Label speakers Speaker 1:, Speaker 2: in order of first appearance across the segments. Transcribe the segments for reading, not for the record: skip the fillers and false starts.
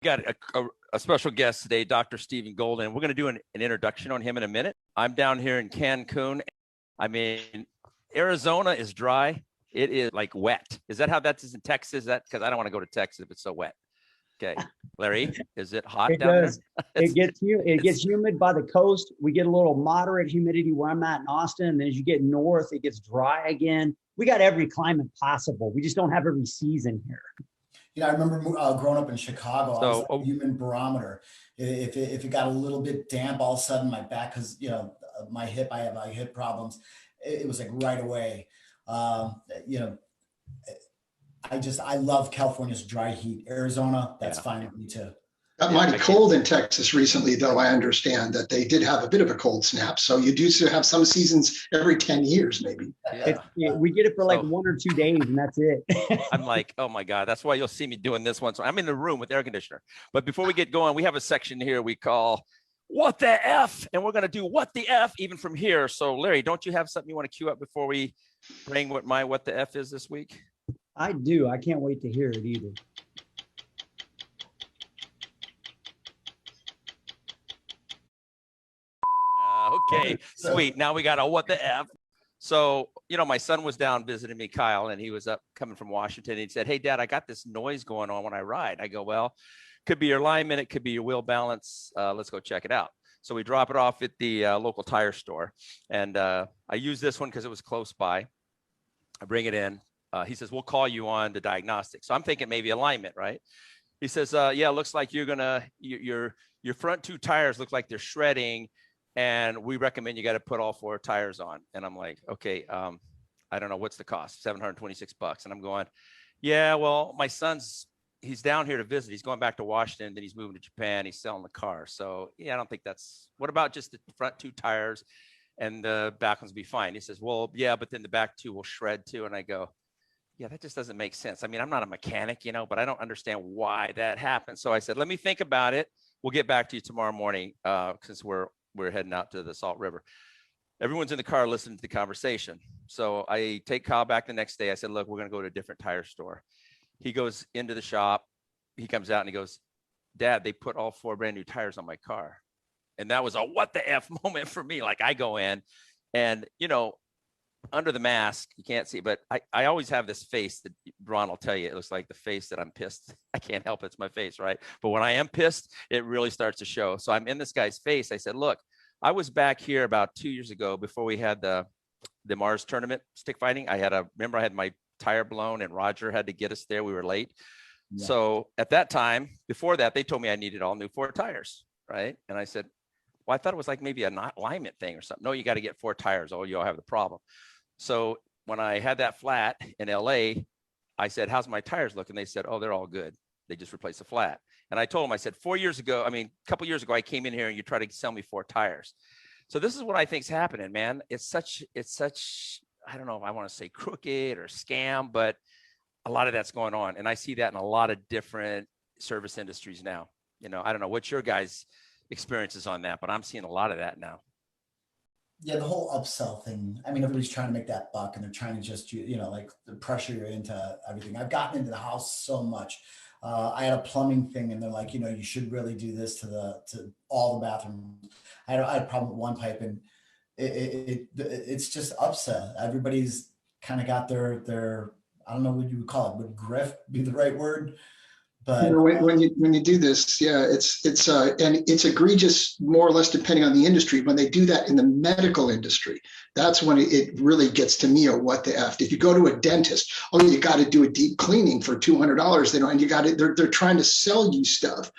Speaker 1: got a special guest today, Dr. Stephen Golden. We're going to do an introduction on him in a minute. I'm down here in Cancun. I mean, Arizona is dry. It is like wet. Is that how that is in Texas? That because I don't want to go to Texas if it's so wet. Okay, Larry, is it hot
Speaker 2: It
Speaker 1: down
Speaker 2: does.
Speaker 1: there?
Speaker 2: It gets humid by the coast. We get a little moderate humidity where I'm at in Austin. And then as you get north, it gets dry again. We got every climate possible. We just don't have every season here.
Speaker 3: You know, I remember growing up in Chicago, I was
Speaker 1: So,
Speaker 3: like a human barometer. If it got a little bit damp, all of a sudden my back, because my hip, I have hip problems. It was like right away. You know, I love California's dry heat. Arizona, that's fine with me too.
Speaker 4: Got mighty cold in Texas recently, though. I understand that they did have a bit of a cold snap. So you do have some seasons every 10 years, maybe.
Speaker 2: We get it for like 1 or 2 days, and that's it.
Speaker 1: I'm like, oh my God, that's why you'll see me doing this once. I'm in the room with air conditioner. But before we get going, we have a section here we call What the F? And we're going to do What the F even from here. So Larry, don't you have something you want to cue up before we bring what the F is this week?
Speaker 2: I do. I can't wait to hear it either.
Speaker 1: Okay, sweet. Now we got a what the F. So, my son was down visiting me, Kyle, and he was up coming from Washington. And he said, hey, Dad, I got this noise going on when I ride. I go, well, could be your alignment. It could be your wheel balance. Let's go check it out. So we drop it off at the local tire store. And I use this one because it was close by. I bring it in. He says, we'll call you on the diagnostic. So I'm thinking maybe alignment, right? He says, yeah, looks like your front two tires look like they're shredding. And we recommend you got to put all 4 tires on. And I'm like, okay, I don't know, what's the cost? $726. And I'm going, yeah, well, my he's down here to visit. He's going back to Washington, then he's moving to Japan. He's selling the car. So yeah, I don't think what about just the front 2 tires and the back ones be fine? He says, well, yeah, but then the back 2 will shred too. And I go, yeah, that just doesn't make sense. I mean, I'm not a mechanic, but I don't understand why that happened. So I said, let me think about it. We'll get back to you tomorrow morning since we're heading out to the Salt River. Everyone's in the car listening to the conversation. So I take Kyle back the next day. I said, look, we're going to go to a different tire store. He goes into the shop. He comes out and he goes, Dad, they put all 4 brand new tires on my car. And that was a what the F moment for me. Like I go in and, under the mask, you can't see, but I always have this face that Ron will tell you, it looks like the face that I'm pissed. I can't help it. It's my face, right? But when I am pissed, it really starts to show. So I'm in this guy's face. I said, look, I was back here about 2 years ago before we had the Mars tournament stick fighting. I had my tire blown and Roger had to get us there. We were late. Yeah. So at that time, before that, they told me I needed all new 4 tires, right? And I said, well, I thought it was like maybe a not alignment thing or something. No, you got to get 4 tires. Oh, you'll have the problem. So when I had that flat in LA, I said, how's my tires look? And they said, oh, they're all good. They just replaced the flat. And I told them, I said, a couple years ago, I came in here and you tried to sell me 4 tires. So this is what I think is happening, man. It's such, I don't know if I want to say crooked or scam, but a lot of that's going on. And I see that in a lot of different service industries now. I don't know what your guys' experiences on that, but I'm seeing a lot of that now.
Speaker 3: Yeah, the whole upsell thing. I mean, everybody's trying to make that buck and they're trying to just, like pressure you into everything. I've gotten into the house so much. I had a plumbing thing and they're like, you should really do this to all the bathrooms. I had a problem with one pipe and it's just upsell. Everybody's kind of got their, I don't know what you would call it, would grift be the right word? But
Speaker 4: when you do this, yeah, it's and it's egregious more or less depending on the industry. When they do that in the medical industry, that's when it really gets to me. Or what the F? If you go to a dentist, oh, you got to do a deep cleaning for $200. And they're trying to sell you stuff.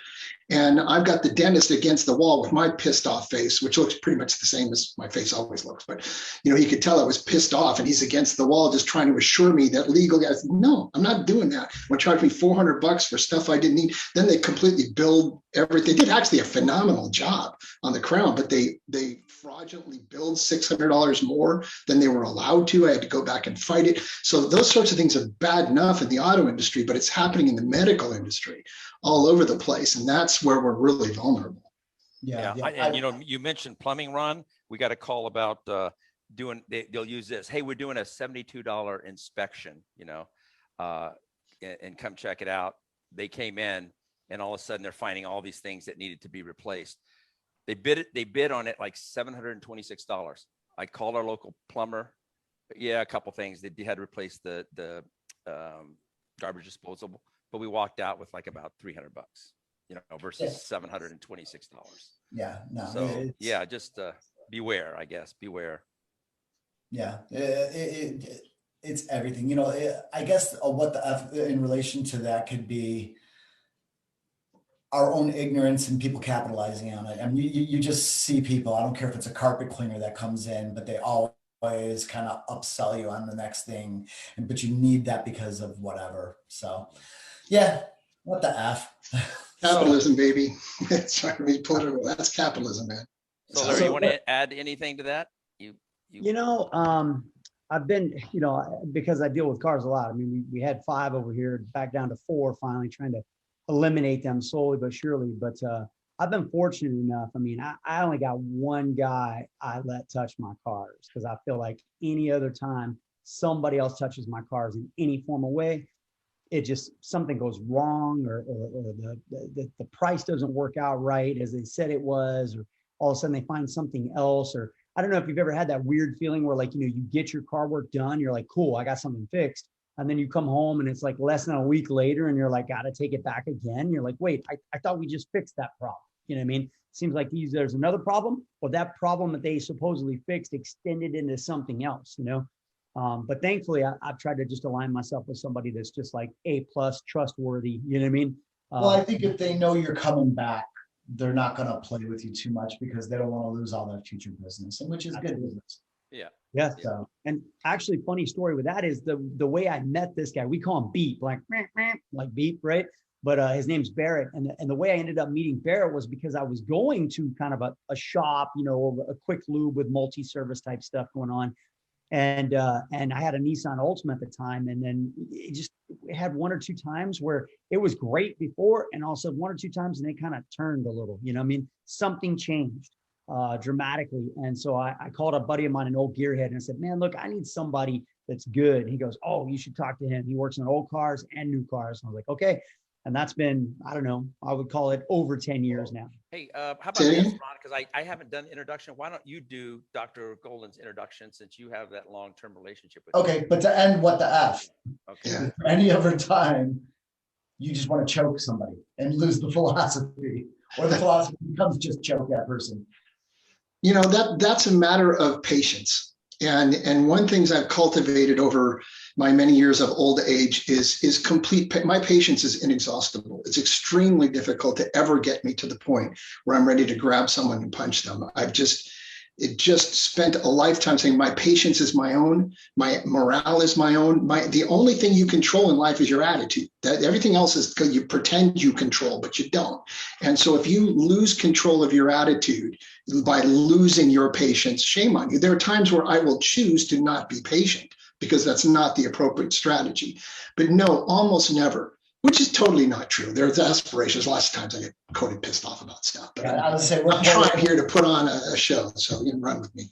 Speaker 4: And I've got the dentist against the wall with my pissed off face, which looks pretty much the same as my face always looks. But, he could tell I was pissed off and he's against the wall just trying to assure me that legally, I said, no, I'm not doing that. Want to charge me $400 for stuff I didn't need. Then they completely billed everything. They did actually a phenomenal job on the crown, but they fraudulently billed $600 more than they were allowed to. I had to go back and fight it. So those sorts of things are bad enough in the auto industry, but it's happening in the medical industry all over the place. And that's where we're really vulnerable.
Speaker 1: Yeah. And you mentioned plumbing, Ron. We got a call about they'll use this. Hey, we're doing a $72 inspection, and come check it out. They came in and all of a sudden they're finding all these things that needed to be replaced. They bid on it like $726. I called our local plumber. Yeah, a couple things. They had to replace the garbage disposal, but we walked out with like about $300, versus $726.
Speaker 3: Yeah, no.
Speaker 1: So yeah, just beware, I guess. Beware.
Speaker 3: Yeah, it's everything. I guess what the F in relation to that could be our own ignorance and people capitalizing on it. I mean, you just see people, I don't care if it's a carpet cleaner that comes in, but they always kind of upsell you on the next thing. But you need that because of whatever. So yeah, what the F?
Speaker 4: Capitalism, baby. Sorry to be political. That's capitalism, man.
Speaker 1: So Larry, you want to add anything to that?
Speaker 2: I've been, because I deal with cars a lot. I mean, we had 5 over here, back down to 4, finally trying to eliminate them slowly but surely. But I've been fortunate enough. I mean, I only got one guy I let touch my cars, because I feel like any other time somebody else touches my cars in any form of way, it just, something goes wrong, or the price doesn't work out right as they said it was, or all of a sudden they find something else. Or I don't know if you've ever had that weird feeling where, like, you get your car work done, you're like, cool, I got something fixed. And then you come home and it's like less than a week later and you're like, got to take it back again. You're like, wait, I thought we just fixed that problem. You know what I mean? Seems like there's another problem, or that problem that they supposedly fixed extended into something else, But thankfully I've tried to just align myself with somebody that's just like A+, trustworthy. You know what I mean?
Speaker 3: Well, I think if they know you're coming back, they're not going to play with you too much, because they don't want to lose all their future business, and which is good business.
Speaker 1: Yeah.
Speaker 2: Yes. So, and actually, funny story with that is the way I met this guy. We call him Beep, like Beep, right? But his name's Barrett, and the way I ended up meeting Barrett was because I was going to kind of a shop, a quick lube with multi-service type stuff going on, and I had a Nissan Altima at the time, and then it had 1 or 2 times where it was great before, and also 1 or 2 times, and it kind of turned a little. I mean, something changed dramatically. And so I called a buddy of mine, an old gearhead, and I said, man, look, I need somebody that's good. He goes, oh, you should talk to him. He works on old cars and new cars. And I was like, okay. And that's been, I don't know, I would call it over 10 years now.
Speaker 1: Hey, how about this, Ron? Because I haven't done the introduction. Why don't you do Dr. Golden's introduction, since you have that long-term relationship with him?
Speaker 3: Okay, but to end what the F,
Speaker 1: Okay.
Speaker 3: any other time, you just want to choke somebody and lose the philosophy, or the philosophy becomes just choke that person.
Speaker 4: That's a matter of patience. And one things I've cultivated over my many years of old age is my patience is inexhaustible. It's extremely difficult to ever get me to the point where I'm ready to grab someone and punch them. It just spent a lifetime saying my patience is my own, my morale is my own. The only thing you control in life is your attitude. That everything else is, you pretend you control, but you don't. And so if you lose control of your attitude by losing your patience, shame on you. There are times where I will choose to not be patient because that's not the appropriate strategy. But no, almost never. Which is totally not true. There's aspirations. Lots of times I get quoted, pissed off about stuff. But
Speaker 3: I would say
Speaker 4: I'm trying here to put on a show, so you can run with me.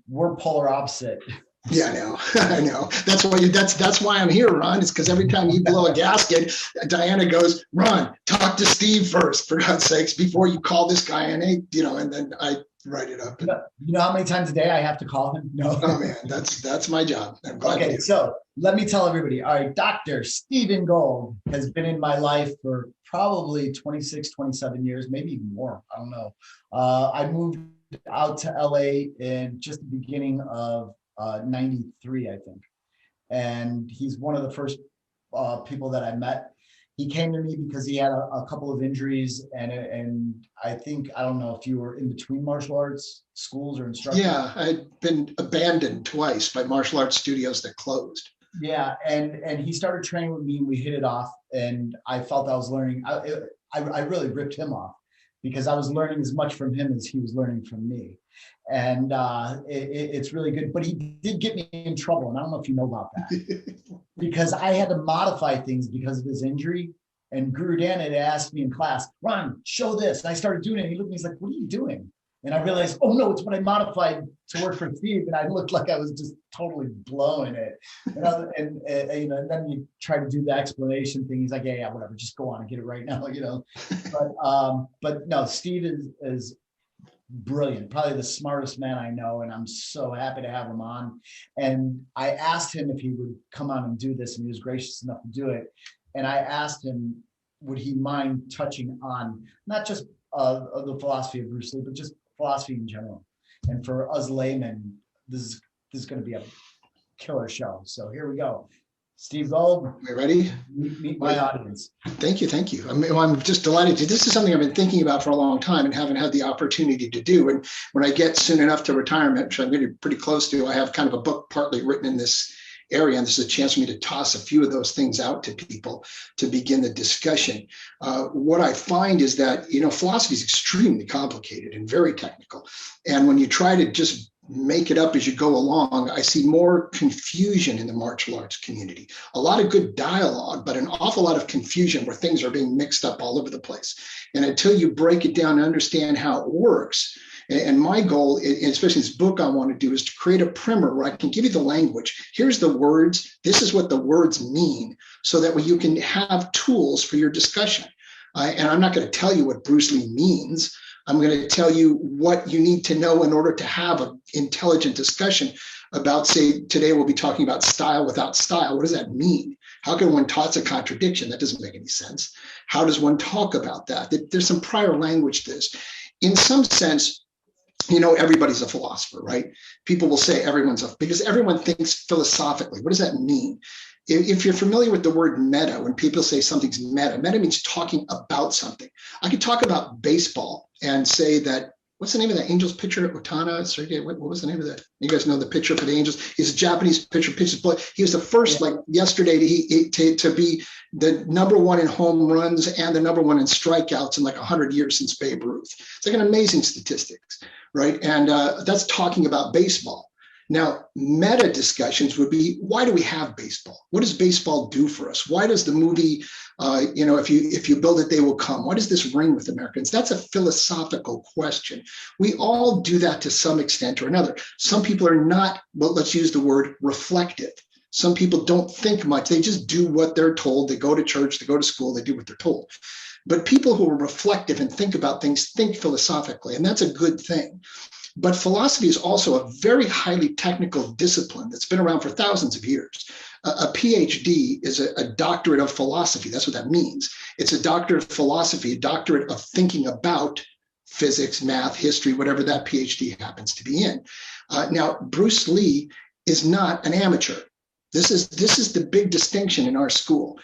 Speaker 3: We're polar opposite.
Speaker 4: Yeah, I know. I know. That's why that's why I'm here, Ron. It's because every time you blow a gasket, Diana goes, Ron, talk to Steve first, for God's sakes, before you call this guy an A, and then I write it up.
Speaker 3: You know how many times a day I have to call him? No.
Speaker 4: Oh man, that's my job. I'm glad.
Speaker 3: Okay, so let me tell everybody. All right, Dr. Stephen Gold has been in my life for probably 26, 27 years, maybe even more. I don't know. I moved out to LA in just the beginning of 93, I think. And he's one of the first people that I met. He came to me because he had a couple of injuries, and I think, I don't know if you were in between martial arts schools or instructors.
Speaker 4: Yeah, I'd been abandoned twice by martial arts studios that closed.
Speaker 3: Yeah, and he started training with me, and we hit it off, and I felt I was learning. I really ripped him off because I was learning as much from him as he was learning from me. And it's really good. But he did get me in trouble, and I don't know if you know about that. Because I had to modify things because of his injury. And Guru Dan had asked me in class, Ron, show this. And I started doing it. And he looked at me, he's like, what are you doing? And I realized, oh no, it's when I modified to work for Steve, and I looked like I was just totally blowing it. And then you try to do the explanation thing. He's like, yeah, whatever, just go on and get it right now, But no, Steve is brilliant, probably the smartest man I know, and I'm so happy to have him on. And I asked him if he would come on and do this, and he was gracious enough to do it. And I asked him, would he mind touching on not just the philosophy of Bruce Lee, but just philosophy in general. And for us laymen, this is going to be a killer show. So here we go. Steve Gold,
Speaker 4: Are we ready?
Speaker 3: Meet my audience.
Speaker 4: Thank you. I'm just delighted to. This is something I've been thinking about for a long time and haven't had the opportunity to do. And when I get soon enough to retirement, which I'm getting pretty close to, I have kind of a book partly written in this area, and this is a chance for me to toss a few of those things out to people to begin the discussion. What I find is that, philosophy is extremely complicated and very technical. And when you try to just make it up as you go along, I see more confusion in the martial arts community. A lot of good dialogue, but an awful lot of confusion where things are being mixed up all over the place. And until you break it down and understand how it works, and my goal, especially this book I want to do, is to create a primer where I can give you the language. Here's the words. This is what the words mean, so that you can have tools for your discussion. And I'm not going to tell you what Bruce Lee means. I'm going to tell you what you need to know in order to have an intelligent discussion about, say, today we'll be talking about style without style. What does that mean? How can one talk a contradiction? That doesn't make any sense. How does one talk about that? There's some prior language to this. In some sense, everybody's a philosopher, right? People will say because everyone thinks philosophically. What does that mean? If you're familiar with the word meta, when people say something's meta means talking about something. I could talk about baseball and say that, what's the name of that Angels pitcher, Otana? Sergey, what was the name of that? You guys know the pitcher for the Angels. He's a Japanese pitcher, pitches play. He was the first, yesterday, to be the number one in home runs and the number one in strikeouts in 100 years since Babe Ruth. It's an amazing statistics, right? And that's talking about baseball. Now, meta discussions would be, why do we have baseball? What does baseball do for us? Why does the movie, if you build it, they will come? Why does this ring with Americans? That's a philosophical question. We all do that to some extent or another. Some people are not, let's use the word reflective. Some people don't think much. They just do what they're told. They go to church, they go to school, they do what they're told. But people who are reflective and think about things think philosophically, and that's a good thing. But philosophy is also a very highly technical discipline that's been around for thousands of years. A PhD is a doctorate of philosophy. That's what that means. It's a doctorate of philosophy, a doctorate of thinking about physics, math, history, whatever that PhD happens to be in. Now, Bruce Lee is not an amateur. This is the big distinction in our school.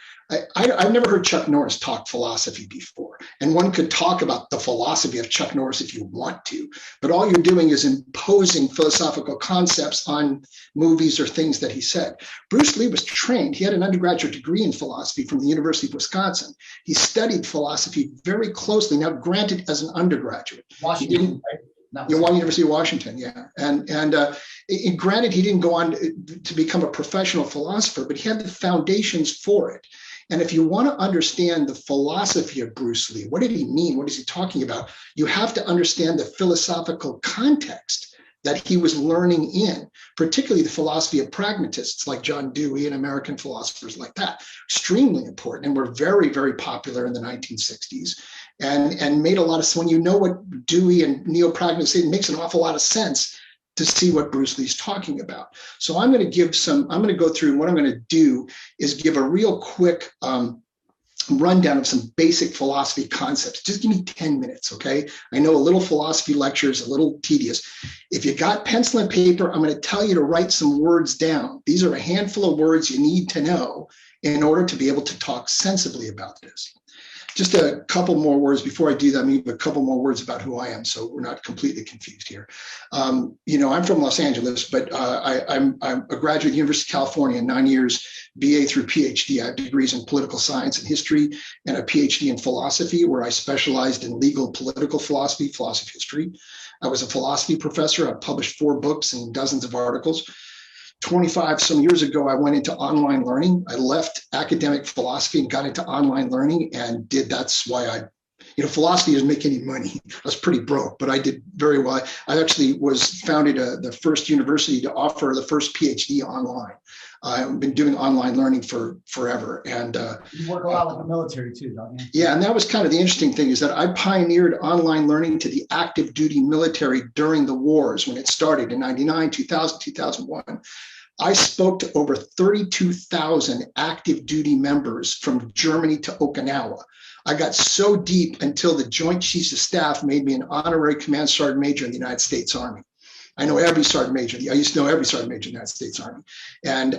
Speaker 4: I've never heard Chuck Norris talk philosophy before. And one could talk about the philosophy of Chuck Norris if you want to, but all you're doing is imposing philosophical concepts on movies or things that he said. Bruce Lee was trained. He had an undergraduate degree in philosophy from the University of Wisconsin. He studied philosophy very closely. Now, granted, as an undergraduate.
Speaker 3: Washington, right?
Speaker 4: University of Washington, yeah. And granted, he didn't go on to become a professional philosopher, but he had the foundations for it. And if you want to understand the philosophy of Bruce Lee, what did he mean? What is he talking about? You have to understand the philosophical context that he was learning in, particularly the philosophy of pragmatists like John Dewey and American philosophers like that. Extremely important, and were very, very popular in the 1960s and made a lot of sense. When you know what Dewey and neo-pragmatism, it makes an awful lot of sense to see what Bruce Lee's talking about. So I'm going to go through, and what I'm going to do is give a real quick rundown of some basic philosophy concepts. Just give me 10 minutes, okay? I know a little philosophy lecture is a little tedious. If you got pencil and paper, I'm going to tell you to write some words down. These are a handful of words you need to know in order to be able to talk sensibly about this. Just a couple more words before I do that. I mean, a couple more words about who I am, so we're not completely confused here. I'm from Los Angeles, but I'm a graduate of the University of California, 9 years BA through PhD. I have degrees in political science and history, and a PhD in philosophy, where I specialized in legal political philosophy, philosophy history. I was a philosophy professor. I've published 4 books and dozens of articles. 25 some years ago, I went into online learning. I left academic philosophy and got into online learning, and that's why I philosophy doesn't make any money. I was pretty broke, but I did very well. I actually was founded the first university to offer the first PhD online. I've been doing online learning for forever. And
Speaker 3: you work a lot with the military too, don't you?
Speaker 4: yeah, and that was kind of the interesting thing, is that I pioneered online learning to the active duty military during the wars when it started in 99, 2000, 2001. I spoke to over 32,000 active duty members from Germany to Okinawa. I got so deep until the Joint Chiefs of Staff made me an honorary command sergeant major in the United States Army. I know every sergeant major. I used to know every sergeant major in the United States Army. And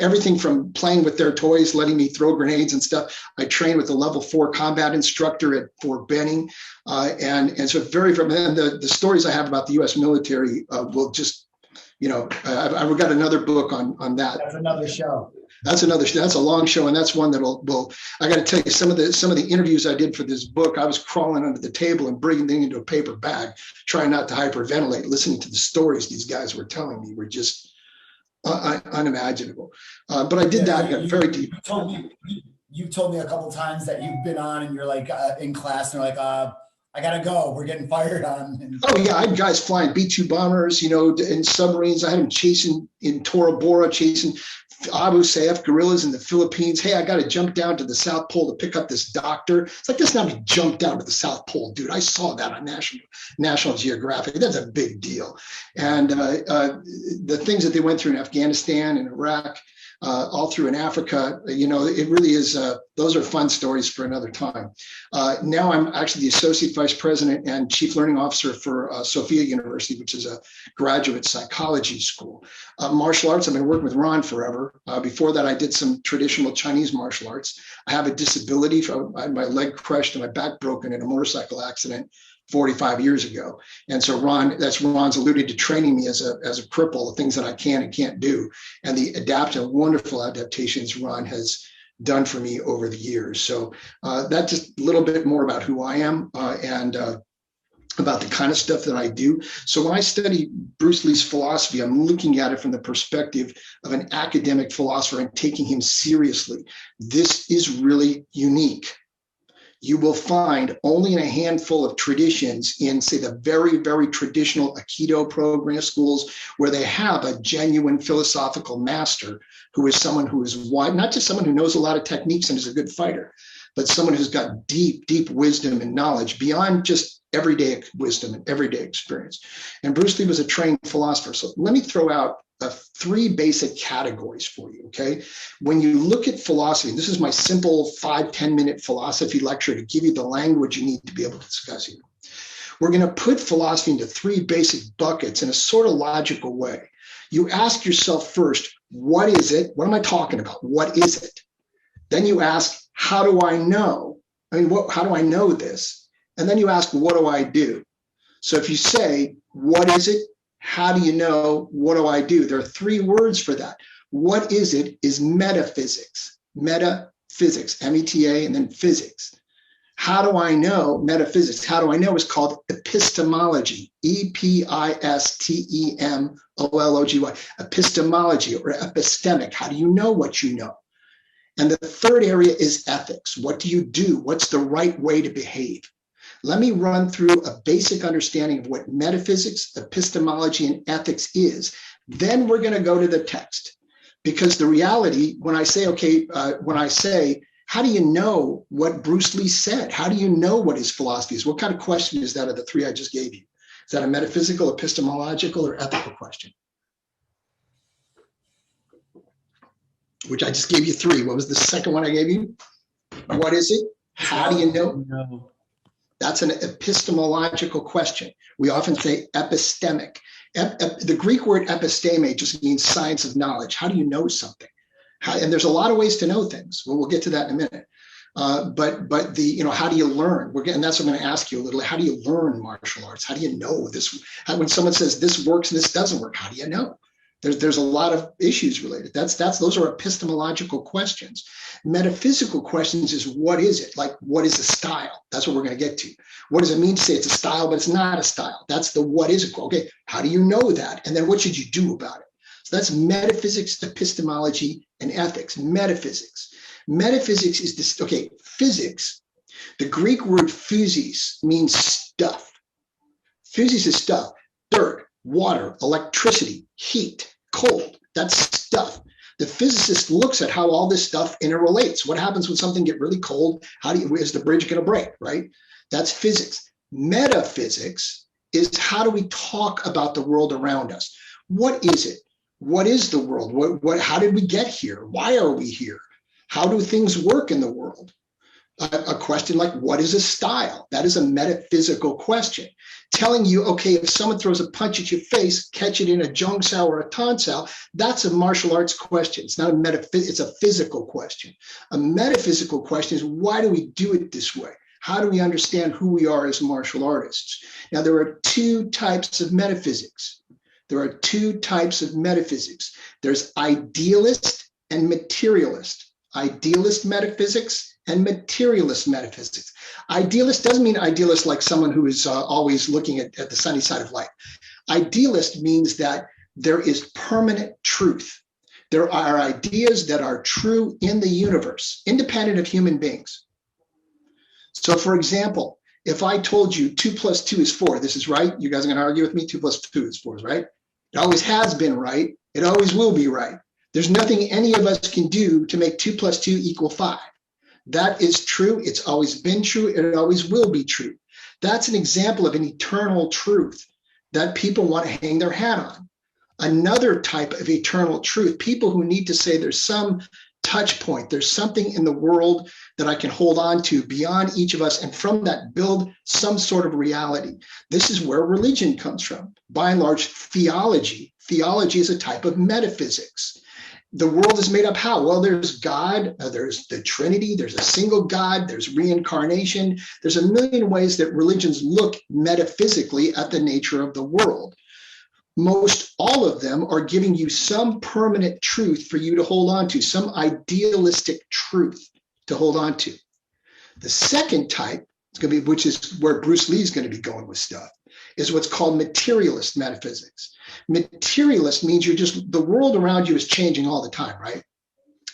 Speaker 4: everything from playing with their toys, letting me throw grenades and stuff. I trained with a level 4 combat instructor at Fort Benning. And so very, and the stories I have about the U.S. military will just, I've got another book on that.
Speaker 3: That's another show.
Speaker 4: That's a long show, and that's one that'll. I got to tell you, some of the interviews I did for this book, I was crawling under the table and bringing them into a paper bag, trying not to hyperventilate. Listening to the stories these guys were telling me were just unimaginable. But I did that, got very deep.
Speaker 3: You've told me a couple of times that you've been on, and you're like in class, and they're like, I gotta go. We're getting fired on.
Speaker 4: Oh yeah, I had guys flying B-2 bombers, in submarines. I had them chasing in Tora Bora, chasing Abu Sayyaf guerrillas in the Philippines. Hey, I got to jump down to the South Pole to pick up this doctor. It's like, that's not a jump down to the South Pole, dude. I saw that on National Geographic. That's a big deal. And the things that they went through in Afghanistan and Iraq, all through in Africa, it really is, those are fun stories for another time. Now I'm actually the Associate Vice President and Chief Learning Officer for Sophia University, which is a graduate psychology school. Martial arts, I've been working with Ron forever. Before that, I did some traditional Chinese martial arts. I have a disability. I had my leg crushed and my back broken in a motorcycle accident 45 years ago. And so Ron's alluded to training me as a cripple, the things that I can and can't do, and the wonderful adaptations Ron has done for me over the years. So that's just a little bit more about who I am and about the kind of stuff that I do. So when I study Bruce Lee's philosophy, I'm looking at it from the perspective of an academic philosopher and taking him seriously. This is really unique. You will find only in a handful of traditions in, say, the very, very traditional Aikido program schools where they have a genuine philosophical master who is someone who is wide, not just someone who knows a lot of techniques and is a good fighter, but someone who's got deep, deep wisdom and knowledge beyond just everyday wisdom and everyday experience. And Bruce Lee was a trained philosopher. So let me throw out 3 basic categories for you, okay? When you look at philosophy, this is my simple 5-10 minute philosophy lecture to give you the language you need to be able to discuss it. We're going to put philosophy into 3 basic buckets in a sort of logical way. You ask yourself first, what is it? What am I talking about? What is it? Then you ask, how do I know? How do I know this? And then you ask, what do I do? So if you say, what is it? How do you know? What do I do? There are 3 words for that. What is it is metaphysics. Metaphysics, M-E-T-A, and then physics. How do I know metaphysics? How do I know is called epistemology, E-P-I-S-T-E-M-O-L-O-G-Y, epistemology or epistemic. How do you know what you know? And the 3rd area is ethics. What do you do? What's the right way to behave? Let me run through a basic understanding of what metaphysics, epistemology, and ethics is. Then we're going to go to the text. Because the reality, when I say, how do you know what Bruce Lee said? How do you know what his philosophy is? What kind of question is that of the 3 I just gave you? Is that a metaphysical, epistemological, or ethical question? Which I just gave you 3. What was the second one I gave you? What is it? How do you know?
Speaker 2: No.
Speaker 4: That's an epistemological question. We often say epistemic. The Greek word episteme just means science of knowledge. How do you know something? And there's a lot of ways to know things. Well, we'll get to that in a minute. But how do you learn? And that's what I'm going to ask you a little. How do you learn martial arts? How do you know this? When someone says this works and this doesn't work, how do you know? There's a lot of issues related. Those are epistemological questions. Metaphysical questions is, what is it? Like, what is a style? That's what we're going to get to. What does it mean to say it's a style, but it's not a style? That's the what is it? Okay, how do you know that? And then what should you do about it? So that's metaphysics, epistemology, and ethics. Metaphysics. Metaphysics is this, okay, physics The Greek word physis means stuff. Physis is stuff, dirt, water, electricity, heat, cold. That's stuff. The physicist looks at how all this stuff interrelates. What happens when something gets really cold? Is the bridge going to break, right? That's physics. Metaphysics is how do we talk about the world around us? What is it? What is the world? How did we get here? Why are we here? How do things work in the world? A question like, what is a style? That is a metaphysical question. Telling you, okay, if someone throws a punch at your face, catch it in a zhong sao or a tan sao, that's a martial arts question. It's not it's a physical question. A metaphysical question is, why do we do it this way? How do we understand who we are as martial artists? Now, there are two types of metaphysics. There's idealist and materialist. Idealist metaphysics and materialist metaphysics. Idealist doesn't mean idealist like someone who is always looking at the sunny side of life. Idealist means that there is permanent truth. There are ideas that are true in the universe, independent of human beings. So, for example, if I told you 2 + 2 is 4, this is right. You guys are going to argue with me. 2 + 2 is 4, right? It always has been right. It always will be right. There's nothing any of us can do to make 2 + 2 = 5. That is true. It's always been true. And it always will be true. That's an example of an eternal truth that people want to hang their hat on. Another type of eternal truth, people who need to say there's some touch point, there's something in the world that I can hold on to beyond each of us, and from that build some sort of reality. This is where religion comes from. By and large, theology. Theology is a type of metaphysics. The world is made up how? Well, there's God, there's the Trinity, there's a single God, there's reincarnation. There's a million ways that religions look metaphysically at the nature of the world. Most all of them are giving you some permanent truth for you to hold on to, some idealistic truth to hold on to. The second type, which is where Bruce Lee is going to be going with stuff, is what's called materialist metaphysics. Materialist means the world around you is changing all the time, right?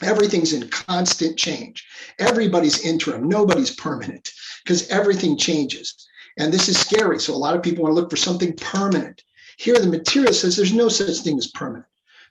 Speaker 4: Everything's in constant change. Everybody's interim, nobody's permanent, because everything changes. And this is scary. So a lot of people want to look for something permanent. Here, the materialist says there's no such thing as permanent.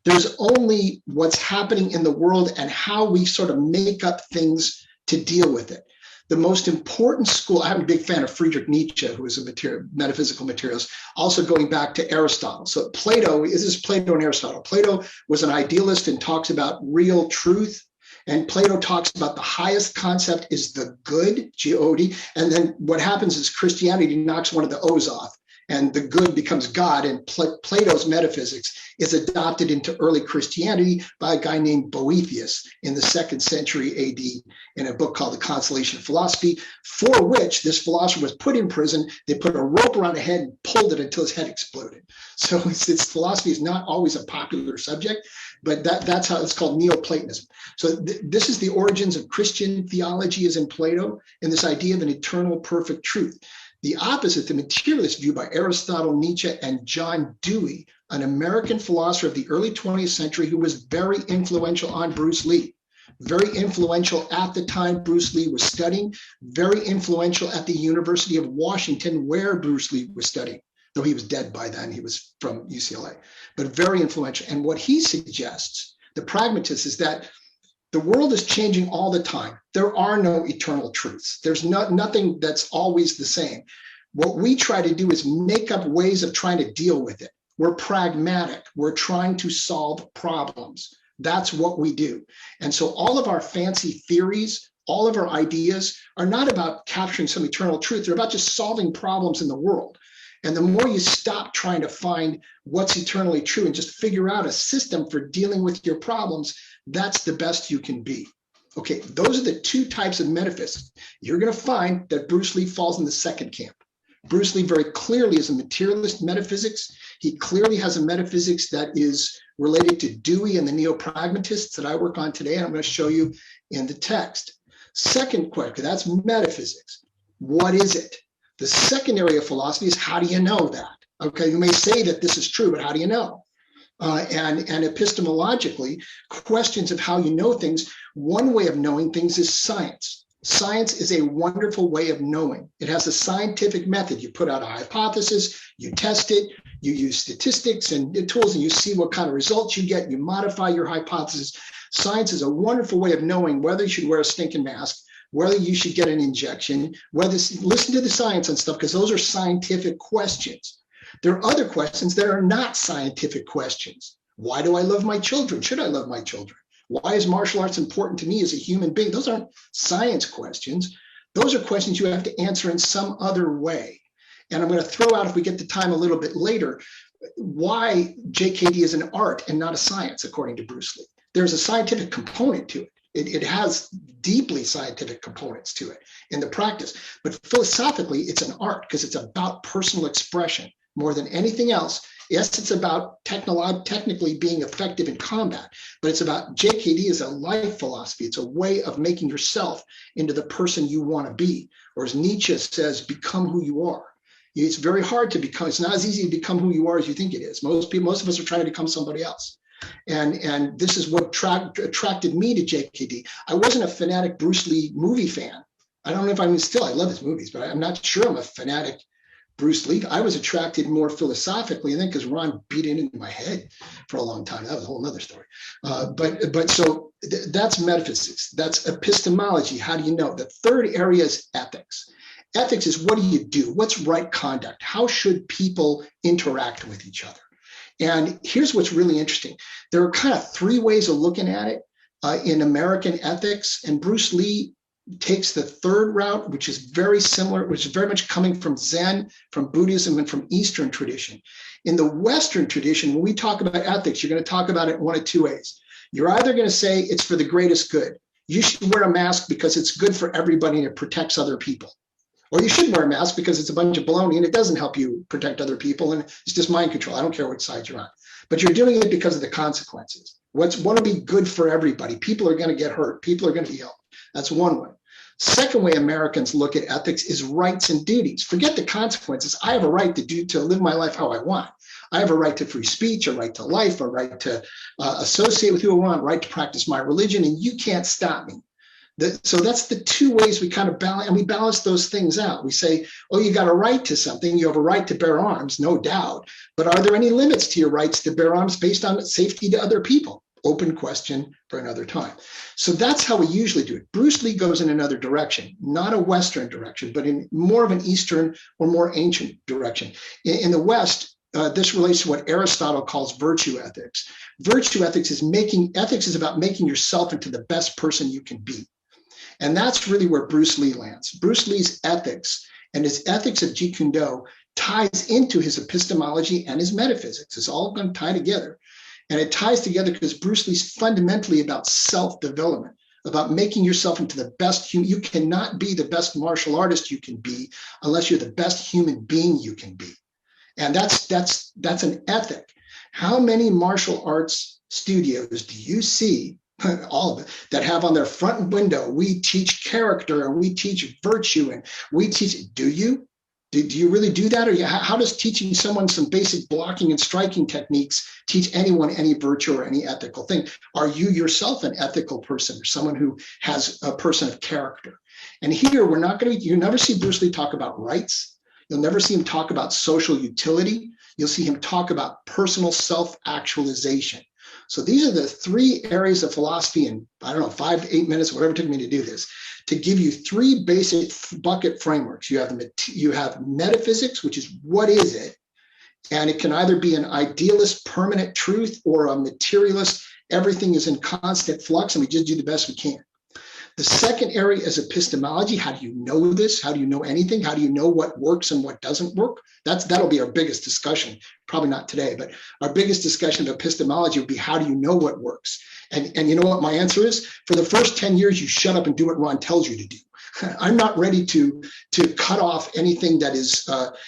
Speaker 4: There's only what's happening in the world and how we sort of make up things to deal with it. The most important school, I'm a big fan of Friedrich Nietzsche, who is a metaphysical materialist, also going back to Aristotle. So Plato, this is Plato and Aristotle. Plato was an idealist and talks about real truth. And Plato talks about the highest concept is the good, G-O-D. And then what happens is Christianity knocks one of the O's off, and the good becomes God. And Plato's metaphysics is adopted into early Christianity by a guy named Boethius in the 2nd century AD in a book called The Consolation of Philosophy, for which this philosopher was put in prison. They put a rope around his head and pulled it until his head exploded. So philosophy is not always a popular subject, but that's how it's called Neoplatonism. So this is the origins of Christian theology, is in Plato, and this idea of an eternal perfect truth. The opposite, the materialist view by Aristotle, Nietzsche, and John Dewey, an American philosopher of the early 20th century who was very influential on Bruce Lee. Very influential at the time Bruce Lee was studying, very influential at the University of Washington where Bruce Lee was studying, though he was dead by then, he was from UCLA, but very influential. And what he suggests, the pragmatist, is that the world is changing all the time. There are no eternal truths. There's nothing that's always the same. What we try to do is make up ways of trying to deal with it. We're pragmatic. We're trying to solve problems. That's what we do. And so all of our fancy theories, all of our ideas are not about capturing some eternal truth. They're about just solving problems in the world. And the more you stop trying to find what's eternally true and just figure out a system for dealing with your problems, that's the best you can be. Okay, those are the two types of metaphysics. You're going to find that Bruce Lee falls in the second camp. Bruce Lee very clearly is a materialist metaphysics. He clearly has a metaphysics that is related to Dewey and the neo-pragmatists that I work on today, and I'm going to show you in the text. Second question, that's metaphysics. What is it? The second area of philosophy is, how do you know that? Okay, you may say that this is true, but how do you know? And epistemologically, questions of how you know things, one way of knowing things is science. Science is a wonderful way of knowing. It has a scientific method. You put out a hypothesis, you test it, you use statistics and tools, and you see what kind of results you get. You modify your hypothesis. Science is a wonderful way of knowing whether you should wear a stinking mask, whether you should get an injection, listen to the science and stuff, because those are scientific questions. There are other questions that are not scientific questions. Why do I love my children? Should I love my children? Why is martial arts important to me as a human being? Those aren't science questions. Those are questions you have to answer in some other way. And I'm going to throw out, if we get the time a little bit later, why JKD is an art and not a science, according to Bruce Lee. There's a scientific component to it. It has deeply scientific components to it in the practice. But philosophically, it's an art because it's about personal expression more than anything else. Yes, it's about technically being effective in combat, but it's about JKD as a life philosophy. It's a way of making yourself into the person you want to be. Or as Nietzsche says, become who you are. It's very hard to become. It's not as easy to become who you are as you think it is. Most of us are trying to become somebody else. And this is what attracted me to JKD. I wasn't a fanatic Bruce Lee movie fan. I don't know if I'm still, I love his movies, but I'm not sure I'm a fanatic Bruce Lee. I was attracted more philosophically, and then because Ron beat it into my head for a long time. That was a whole nother story. So that's metaphysics. That's epistemology. How do you know? The third area is ethics. Ethics is, what do you do? What's right conduct? How should people interact with each other? And here's what's really interesting. There are kind of three ways of looking at it in American ethics, and Bruce Lee takes the third route, which is very similar, which is very much coming from Zen, from Buddhism, and from Eastern tradition. In the Western tradition, when we talk about ethics, you're going to talk about it one of two ways. You're either going to say it's for the greatest good. You should wear a mask because it's good for everybody and it protects other people. Or you should wear a mask because it's a bunch of baloney and it doesn't help you protect other people and it's just mind control. I don't care which side you're on. But you're doing it because of the consequences. What's want to be good for everybody. People are going to get hurt. People are going to be ill. That's one way. Second way Americans look at ethics is rights and duties. Forget the consequences. I have a right to live my life how I want. I have a right to free speech, a right to life, a right to associate with who I want, a right to practice my religion, and you can't stop me. So that's the two ways we kind of balance, and we balance those things out. We say, oh, you got a right to something. You have a right to bear arms, no doubt. But are there any limits to your rights to bear arms based on safety to other people? Open question for another time. So that's how we usually do it. Bruce Lee goes in another direction, not a Western direction, but in more of an Eastern or more ancient direction. In the West, this relates to what Aristotle calls virtue ethics. Virtue ethics is about making yourself into the best person you can be. And that's really where Bruce Lee lands. Bruce Lee's ethics and his ethics of Jeet Kune Do ties into his epistemology and his metaphysics. It's all going to tie together. And it ties together because Bruce Lee's fundamentally about self-development, about making yourself into the best human. You cannot be the best martial artist you can be unless you're the best human being you can be. And that's an ethic. How many martial arts studios do you see, all of it, that have on their front window, we teach character and we teach virtue and we teach, do you? Do you really do that? Or how does teaching someone some basic blocking and striking techniques teach anyone any virtue or any ethical thing? Are you yourself an ethical person or someone who has a person of character? And here we're not going to, you never see Bruce Lee talk about rights. You'll never see him talk about social utility. You'll see him talk about personal self-actualization. So these are the three areas of philosophy in, 5 to 8 minutes, whatever it took me to do this, to give you three basic bucket frameworks. You have metaphysics, which is what is it? And it can either be an idealist permanent truth or a materialist, everything is in constant flux and we just do the best we can. The second area is epistemology. How do you know this? How do you know anything? How do you know what works and what doesn't work? That'll be our biggest discussion. Probably not today, but our biggest discussion of epistemology would be how do you know what works? And you know what my answer is? For the first 10 years, you shut up and do what Ron tells you to do. I'm not ready to cut off anything that is,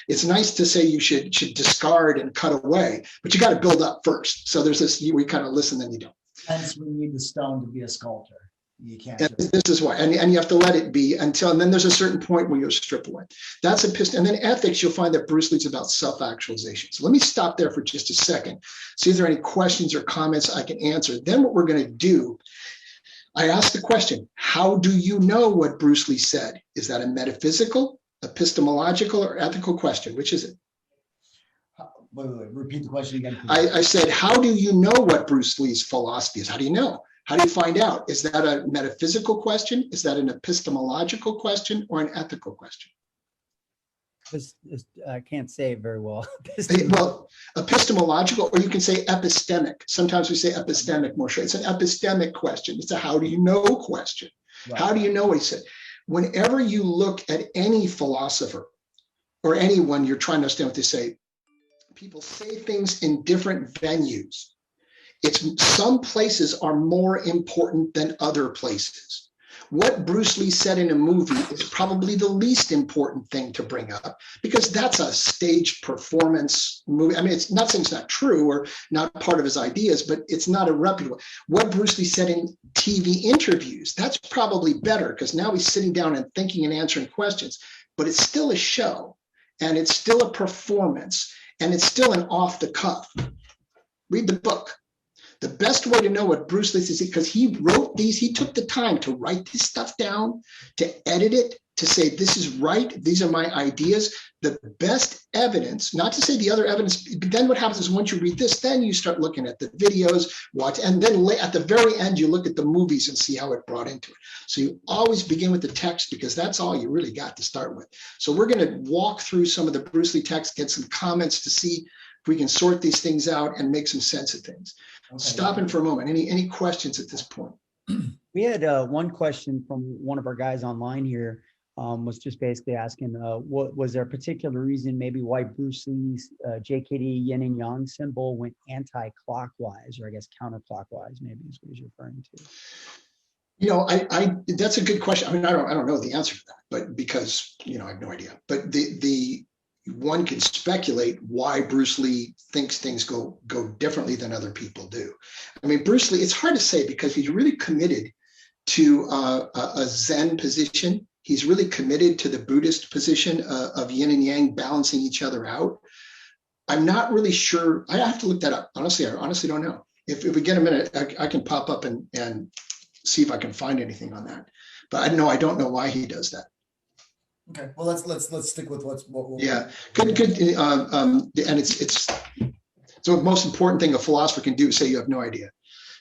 Speaker 4: it's nice to say you should discard and cut away, but you got to build up first. So there's this, we kind of listen, then you don't.
Speaker 3: Hence, we need the stone to be a sculptor. You can't.
Speaker 4: This is why, and you have to let it be and then there's a certain point where you'll strip away. That's and then ethics, you'll find that Bruce Lee's about self-actualization. So let me stop there for just a second. See if there are any questions or comments I can answer. Then what we're going to do, I asked the question, how do you know what Bruce Lee said? Is that a metaphysical, epistemological, or ethical question? Which is it?
Speaker 3: Wait, repeat the question again.
Speaker 4: I said, how do you know what Bruce Lee's philosophy is? How do you know? How do you find out? Is that a metaphysical question? Is that an epistemological question or an ethical question?
Speaker 2: I can't say it very well.
Speaker 4: Well, epistemological, or you can say epistemic. Sometimes we say epistemic more sure. It's an epistemic question. It's a how do you know question.
Speaker 3: Right.
Speaker 4: How do you know what he said? Whenever you look at any philosopher or anyone you're trying to understand what they say, people say things in different venues. Some places are more important than other places. What Bruce Lee said in a movie is probably the least important thing to bring up because that's a staged performance movie. I mean, it's not saying it's not true or not part of his ideas, but it's not a reputable. What Bruce Lee said in TV interviews, that's probably better because now he's sitting down and thinking and answering questions, but it's still a show and it's still a performance and it's still an off the cuff. Read the book. The best way to know what Bruce Lee says, because he wrote these, he took the time to write this stuff down, to edit it, to say, this is right, these are my ideas. The best evidence, not to say the other evidence, but then what happens is once you read this, then you start looking at the videos, watch, and then at the very end, you look at the movies and see how it brought into it. So you always begin with the text because that's all you really got to start with. So we're going to walk through some of the Bruce Lee text, get some comments to see if we can sort these things out and make some sense of things. Okay. Stopping for a moment. Any questions at this point?
Speaker 2: We had one question from one of our guys online here. Was just basically asking, what was there a particular reason maybe why Bruce Lee's JKD yin and yang symbol went anti-clockwise, or I guess counterclockwise, maybe is what he's referring to.
Speaker 4: You know, I that's a good question. I mean, I don't know the answer to that, but because I have no idea. But the one can speculate why Bruce Lee thinks things go differently than other people do. I mean, Bruce Lee, it's hard to say because he's really committed to a Zen position. He's really committed to the Buddhist position of yin and yang balancing each other out. I'm not really sure. I have to look that up. Honestly, I honestly don't know. If we get a minute, I can pop up and see if I can find anything on that. But I don't know why he does that.
Speaker 3: Okay, well let's stick with what
Speaker 4: yeah, good. And it's so the most important thing a philosopher can do is say you have no idea.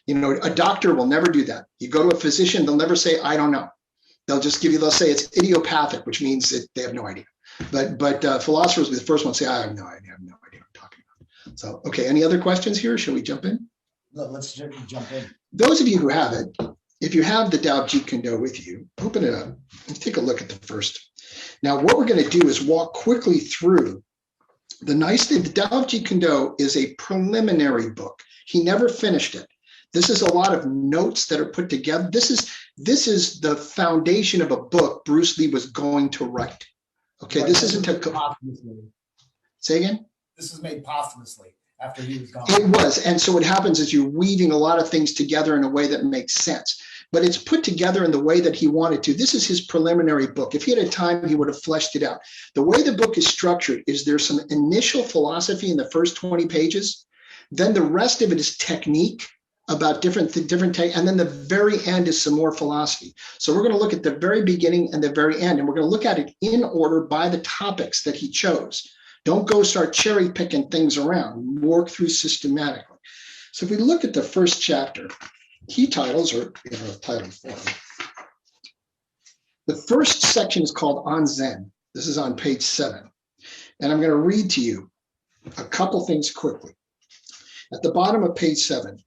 Speaker 4: A doctor will never do that. You go to a physician, they'll never say I don't know. They'll say it's idiopathic, which means that they have no idea. But philosophers will be the first one to say I have no idea. I have no idea what I'm talking about. So okay, any other questions here? Shall we jump in?
Speaker 3: Let's jump in.
Speaker 4: Those of you who have it, if you have the Tao Jeet Kune Do with you, open it up and take a look at the first. Now, what we're going to do is walk quickly through. The nice thing, the Tao Jeet Kune Do is a preliminary book. He never finished it. This is a lot of notes that are put together. This is the foundation of a book Bruce Lee was going to write. Okay, this isn't a. Say again?
Speaker 3: This was made posthumously after he was gone.
Speaker 4: It was, and so what happens is you're weaving a lot of things together in a way that makes sense. But it's put together in the way that he wanted to. This is his preliminary book. If he had time, he would have fleshed it out. The way the book is structured is there's some initial philosophy in the first 20 pages. Then the rest of it is technique about different and then the very end is some more philosophy. So we're going to look at the very beginning and the very end, and we're going to look at it in order by the topics that he chose. Don't go start cherry picking things around. Work through systematically. So if we look at the first chapter, key titles are title form. The first section is called On Zen. This is on page 7. And I'm going to read to you a couple things quickly. At the bottom of page 7,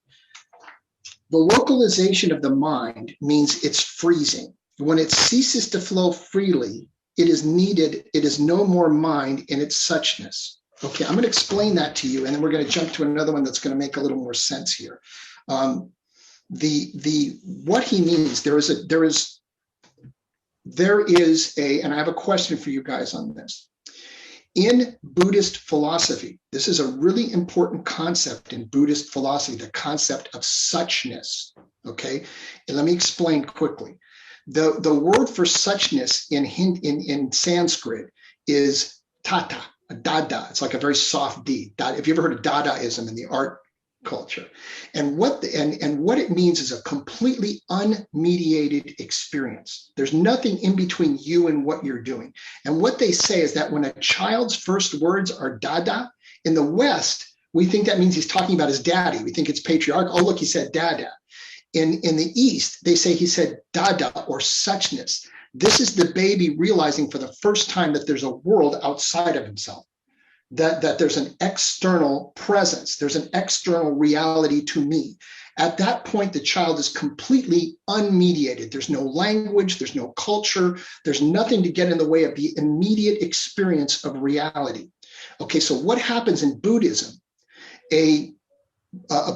Speaker 4: the localization of the mind means it's freezing. When it ceases to flow freely, it is needed. It is no more mind in its suchness. Okay, I'm going to explain that to you, and then we're going to jump to another one that's going to make a little more sense here. What he means, there is a, and I have a question for you guys on this. In Buddhist philosophy, this is a really important concept in Buddhist philosophy, the concept of suchness. Okay, and let me explain quickly. The word for suchness in Sanskrit is tata, dada. It's like a very soft D. Have you ever heard of Dadaism in the art culture. And what it means is a completely unmediated experience. There's nothing in between you and what you're doing. And what they say is that when a child's first words are dada, in the West, we think that means he's talking about his daddy. We think it's patriarchal. Oh, look, he said dada. In the East, they say he said dada or suchness. This is the baby realizing for the first time that there's a world outside of himself, that there's an external presence, there's an external reality to me. At that point, the child is completely unmediated. There's no language, there's no culture, there's nothing to get in the way of the immediate experience of reality. Okay, so what happens in Buddhism? A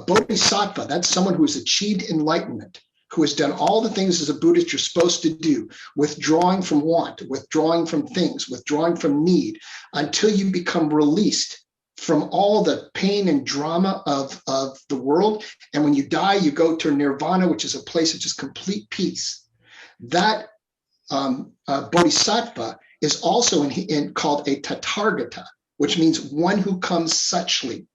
Speaker 4: bodhisattva, that's someone who has achieved enlightenment, who has done all the things as a Buddhist you're supposed to do, withdrawing from want, withdrawing from things, withdrawing from need, until you become released from all the pain and drama of the world. And when you die, you go to nirvana, which is a place of just complete peace. That bodhisattva is also called a tathagata, which means one who comes suchly.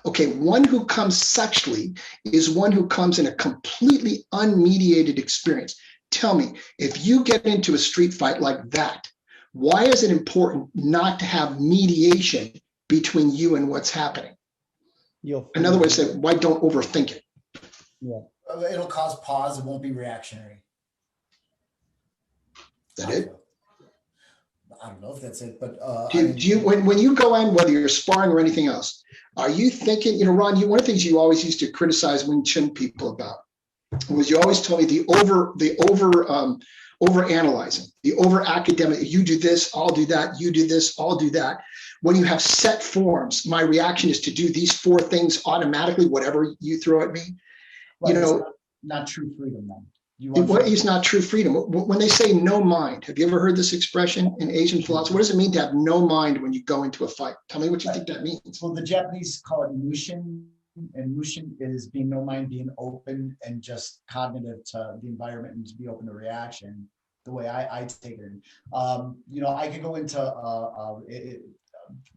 Speaker 4: Okay, one who comes suchly is one who comes in a completely unmediated experience. Tell me, if you get into a street fight like that, why is it important not to have mediation between you and what's happening? In other words, why don't overthink it?
Speaker 2: Yeah.
Speaker 3: It'll cause pause. It won't be reactionary.
Speaker 4: Is that it?
Speaker 3: I don't know if that's it, but
Speaker 4: when you go in, whether you're sparring or anything else, are you thinking, Ron, one of the things you always used to criticize Wing Chun people about was you always told me the over analyzing, the over academic, you do this, I'll do that, you do this, I'll do that. When you have set forms, my reaction is to do these 4 things automatically, whatever you throw at me.
Speaker 3: Right, not true freedom then.
Speaker 4: What is not true freedom? When they say no mind, have you ever heard this expression in Asian philosophy? What does it mean to have no mind when you go into a fight? Tell me what you think that means.
Speaker 3: Well, the Japanese call it mushin, and mushin is being no mind, being open and just cognitive to the environment and to be open to reaction. The way I take it, I could go into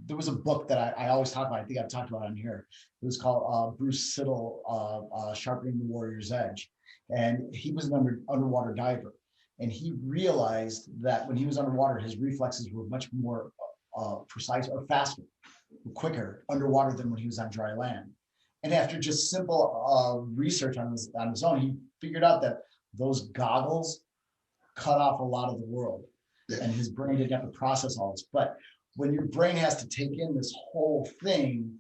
Speaker 3: there was a book that I always talk about. I think I've talked about it on here. It was called Bruce Siddle, Sharpening the Warrior's Edge. And he was an underwater diver. And he realized that when he was underwater, his reflexes were much more precise or faster, quicker underwater than when he was on dry land. And after just simple research on his own, he figured out that those goggles cut off a lot of the world. Yeah. And his brain didn't have to process all this. But when your brain has to take in this whole thing,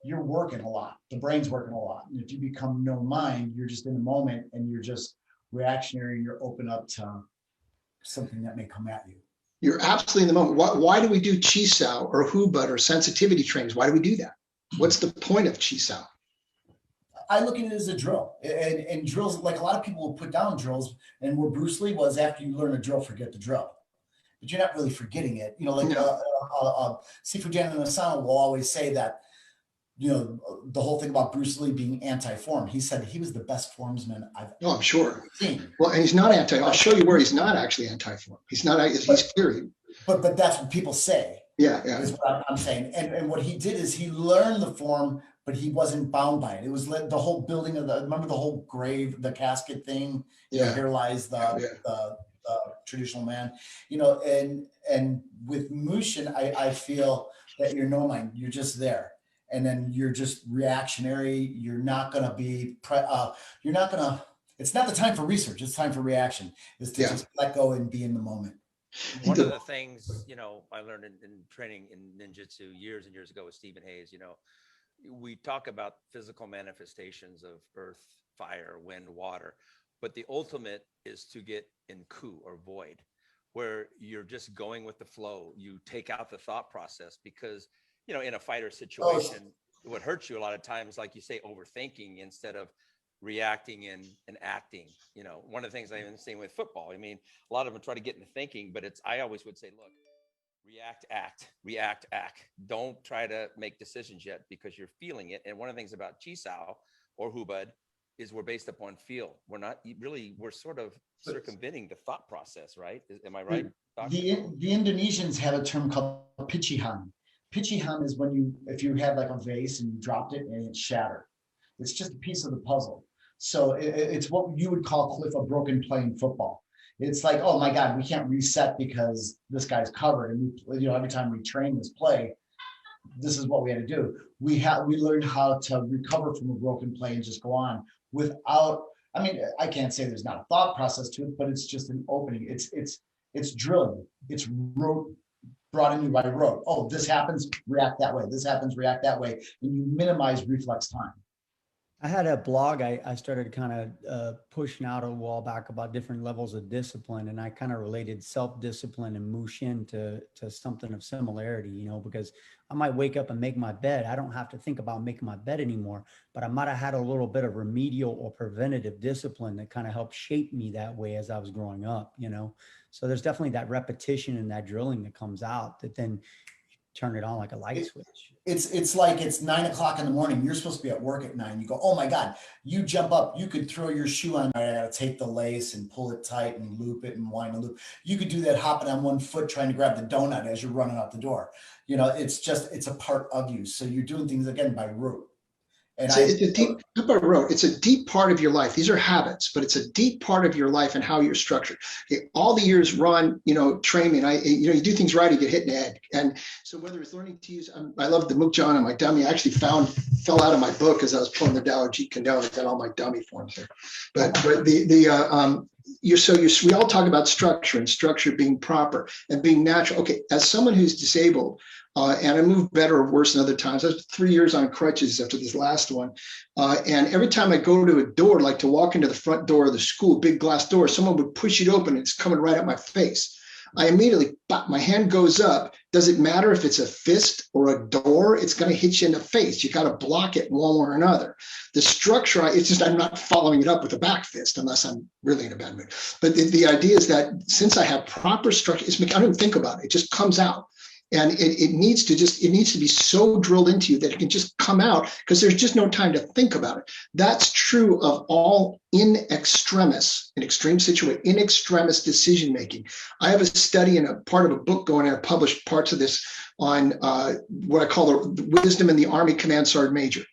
Speaker 3: you're working a lot. The brain's working a lot. And if you become no mind, you're just in the moment and you're just reactionary and you're open up to something that may come at you.
Speaker 4: You're absolutely in the moment. Why do we do Chisao or Hubud or sensitivity trainings? Why do we do that? What's the point of Chisao?
Speaker 3: I look at it as a drill. And drills, like a lot of people will put down drills, and where Bruce Lee was, after you learn a drill, forget the drill. But you're not really forgetting it. Sifu Jan Asano will always say that, the whole thing about Bruce Lee being anti-form. He said he was the best formsman I've
Speaker 4: I'm sure
Speaker 3: seen.
Speaker 4: Well, and he's not anti. I'll show you where he's not actually anti-form. He's not. He's clear.
Speaker 3: But that's what people say.
Speaker 4: Yeah.
Speaker 3: Is what I'm saying. And what he did is he learned the form, but he wasn't bound by it. It was the whole building of remember the whole grave, the casket thing.
Speaker 4: Yeah.
Speaker 3: Here lies the traditional man. And with Mushin, I feel that you're no mind. You're just there. And then you're just reactionary. You're not going to be, it's not the time for research. It's time for reaction. It's to just let go and be in the moment.
Speaker 1: One of the things, I learned in training in ninjutsu years and years ago with Stephen Hayes, we talk about physical manifestations of earth, fire, wind, water, but the ultimate is to get in ku or void, where you're just going with the flow. You take out the thought process because in a fighter situation, what hurts you a lot of times, like you say, overthinking instead of reacting and acting. One of the things I've been seeing with football, a lot of them try to get into thinking, but I always would say, look, react, act. Don't try to make decisions yet because you're feeling it. And one of the things about Chisao or Hubud is we're based upon feel. We're not really, we're sort of circumventing the thought process, right? Am I right?
Speaker 3: The Indonesians had a term called pichihan. Pichihan is if you had like a vase and you dropped it and it shattered. It's just a piece of the puzzle. So it's what you would call, Cliff, a broken play in football. It's like, oh my God, we can't reset because this guy's covered. And we, every time we train this play, this is what we had to do. We learned how to recover from a broken play and just go on without, I mean, I can't say there's not a thought process to it, but it's just an opening. It's drilling. It's brought in you by rote. Oh, this happens, react that way. This happens, react that way. And you minimize reflex time.
Speaker 2: I had a blog I started kind of pushing out a while back about different levels of discipline. And I kind of related self-discipline and Mushin to something of similarity, because I might wake up and make my bed. I don't have to think about making my bed anymore, but I might have had a little bit of remedial or preventative discipline that kind of helped shape me that way as I was growing up, So there's definitely that repetition and that drilling that comes out that then turn it on like a light switch.
Speaker 3: It's like it's 9 o'clock in the morning. You're supposed to be at work at 9. You go, oh my God, you jump up. You could throw your shoe on. I gotta take the lace and pull it tight and loop it and wind a loop. You could do that hopping on one foot, trying to grab the donut as you're running out the door. It's a part of you. So you're doing things again by rote. And
Speaker 4: it's a deep part of your life. These are habits, but it's a deep part of your life and how you're structured. Okay, all the years Ron, trained me, and you do things right, you get hit in the head. And so whether it's learning to use, I love the Mukjaan on my dummy. I actually fell out of my book as I was pulling the Tao Jeet Kune Do. I got all my dummy forms there. But we all talk about structure and structure being proper and being natural. Okay, as someone who's disabled, and I moved better or worse than other times. I was 3 years on crutches after this last one. And every time I go to a door, like to walk into the front door of the school, big glass door, someone would push it open and it's coming right at my face. I immediately, my hand goes up. Does it matter if it's a fist or a door? It's going to hit you in the face. You got to block it one way or another. The structure, I'm not following it up with a back fist unless I'm really in a bad mood. But the idea is that since I have proper structure, I don't even think about it. It just comes out. And it needs to be so drilled into you that it can just come out because there's just no time to think about it. That's true of all in extremis decision making. I have a study and a part of a book going, and I published parts of this on what I call the wisdom in the Army Command Sergeant Major.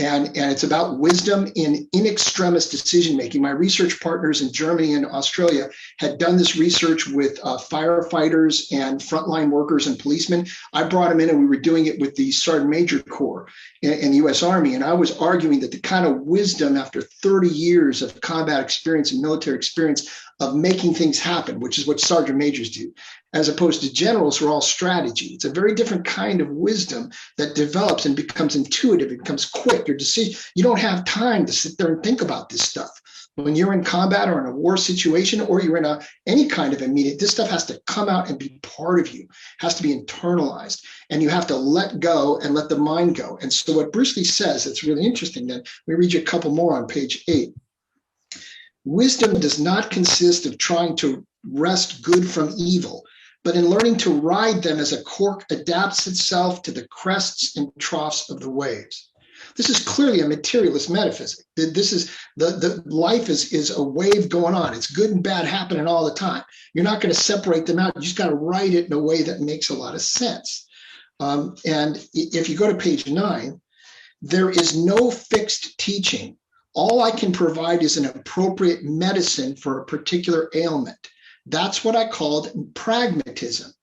Speaker 4: And it's about wisdom in extremis decision making. My research partners in Germany and Australia had done this research with firefighters and frontline workers and policemen. I brought them in, and we were doing it with the Sergeant Major Corps in the U.S. Army. And I was arguing that the kind of wisdom after 30 years of combat experience and military experience of making things happen, which is what sergeant majors do, as opposed to generals who are all strategy. It's a very different kind of wisdom that develops and becomes intuitive. It becomes quick. Your decision, you don't have time to sit there and think about this stuff. When you're in combat or in a war situation, or you're in any kind of immediate, this stuff has to come out and be part of you, has to be internalized, and you have to let go and let the mind go. And so what Bruce Lee says, it's really interesting. Then we read you a couple more on page 8. Wisdom does not consist of trying to wrest good from evil, but in learning to ride them as a cork adapts itself to the crests and troughs of the waves. This is clearly a materialist metaphysic. This is the life is a wave going on. It's good and bad happening all the time. You're not going to separate them out. You just got to ride it in a way that makes a lot of sense. And if you go to page 9, there is no fixed teaching. All I can provide is an appropriate medicine for a particular ailment. That's what I called pragmatism.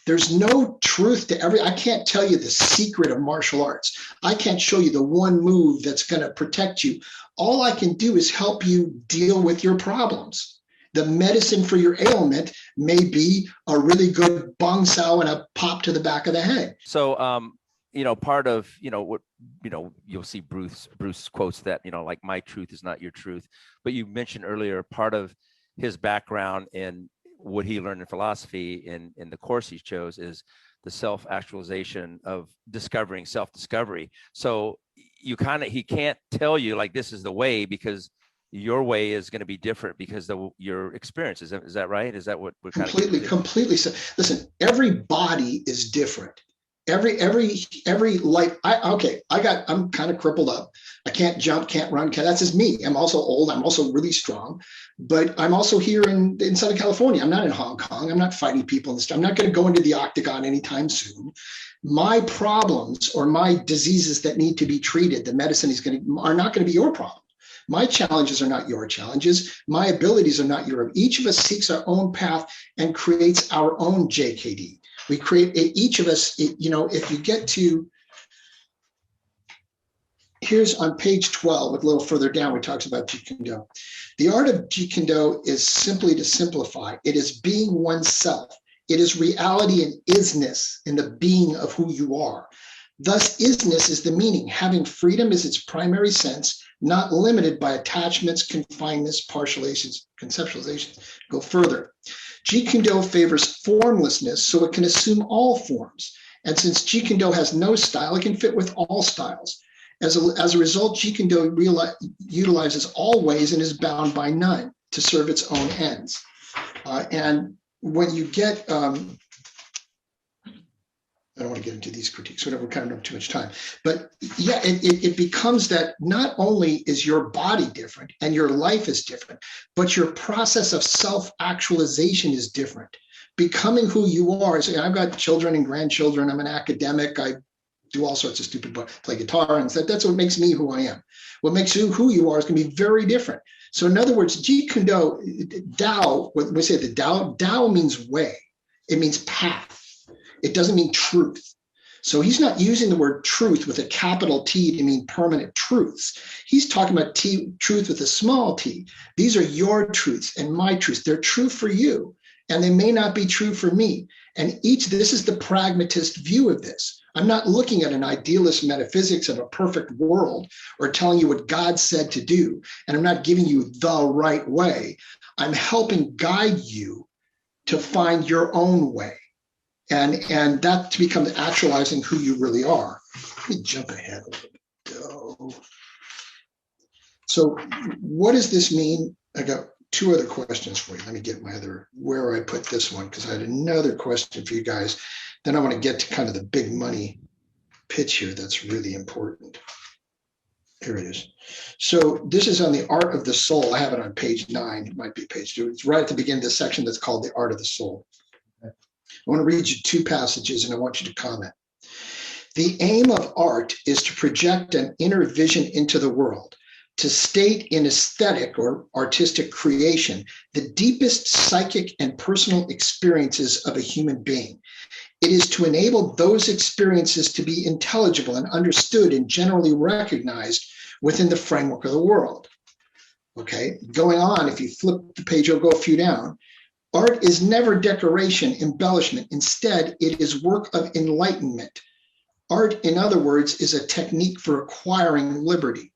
Speaker 4: There's no truth to I can't tell you the secret of martial arts. I can't show you the one move that's going to protect you. All I can do is help you deal with your problems. The medicine for your ailment may be a really good bong sao and a pop to the back of the head.
Speaker 1: So, part of, what, you'll see Bruce quotes that, like, my truth is not your truth. But you mentioned earlier, part of his background in what he learned in philosophy in the course he chose is the self-actualization of discovering self-discovery. So he can't tell you like, this is the way, because your way is going to be different because your experience. Is that right? Is that what we're
Speaker 4: completely. So listen, every body is different. Every life. I'm kind of crippled up. I can't jump, can't run. That's just me. I'm also old. I'm also really strong, but I'm also here in Southern California. I'm not in Hong Kong. I'm not fighting people and stuff. I'm not going to go into the octagon anytime soon. My problems or my diseases that need to be treated, the medicine are not going to be your problem. My challenges are not your challenges. My abilities are not your. Each of us seeks our own path and creates our own JKD. We create each of us, if you get to, here's on page 12, a little further down, we talks about Jeet Kune Do. The art of Jeet Kune Do is simply to simplify. It is being oneself. It is reality and isness in the being of who you are. Thus, isness is the meaning. Having freedom is its primary sense, not limited by attachments, confinements, partializations, conceptualizations. Go further. Jeet Kune Do favors formlessness, so it can assume all forms. And since Jeet Kune Do has no style, it can fit with all styles. As a result, Jeet Kune Do utilizes all ways and is bound by none to serve its own ends. And when you get, I don't want to get into these critiques, whatever, we kind of don't have too much time. But yeah, it becomes that not only is your body different and your life is different, but your process of self-actualization is different. Becoming who you are. So I've got children and grandchildren. I'm an academic. I do all sorts of stupid, play guitar, and that's what makes me who I am. What makes you who you are is going to be very different. So in other words, Jeet Kune Do, Tao, when we say the Tao means way. It means path. It doesn't mean truth. So he's not using the word truth with a capital T to mean permanent truths. He's talking about truth with a small t. These are your truths and my truths. They're true for you, and they may not be true for me. And this is the pragmatist view of this. I'm not looking at an idealist metaphysics of a perfect world or telling you what God said to do. And I'm not giving you the right way. I'm helping guide you to find your own way. And that to become actualizing who you really are. Let me jump ahead a little bit. So what does this mean? I got two other questions for you. Let me get where I put this one, because I had another question for you guys. Then I want to get to kind of the big money pitch here that's really important. Here it is. So this is on the art of the soul. I have it on page 9. It might be page 2. It's right at the beginning of the section that's called the art of the soul. I want to read you 2 passages and I want you to comment. The aim of art is to project an inner vision into the world, to state in aesthetic or artistic creation the deepest psychic and personal experiences of a human being. It is to enable those experiences to be intelligible and understood and generally recognized within the framework of the world. Okay, going on, if you flip the page, you'll go a few down. Art is never decoration, embellishment. Instead, it is work of enlightenment. Art, in other words, is a technique for acquiring liberty.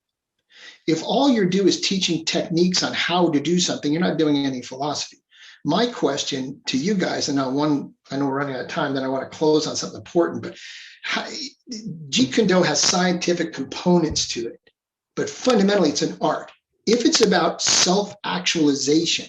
Speaker 4: If all you do is teaching techniques on how to do something, you're not doing any philosophy. My question to you guys, and I know we're running out of time, then I want to close on something important, but Jeet Kune Do has scientific components to it, but fundamentally it's an art. If it's about self-actualization,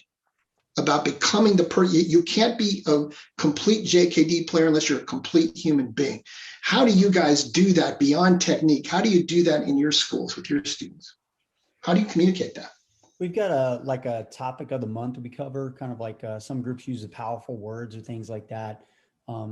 Speaker 4: about becoming the person, you can't be a complete JKD player unless you're a complete human being. How do you guys do that beyond technique? How do you do that in your schools with your students? How do you communicate that?
Speaker 2: We've got a topic of the month we cover, kind of like some groups use the powerful words or things like that.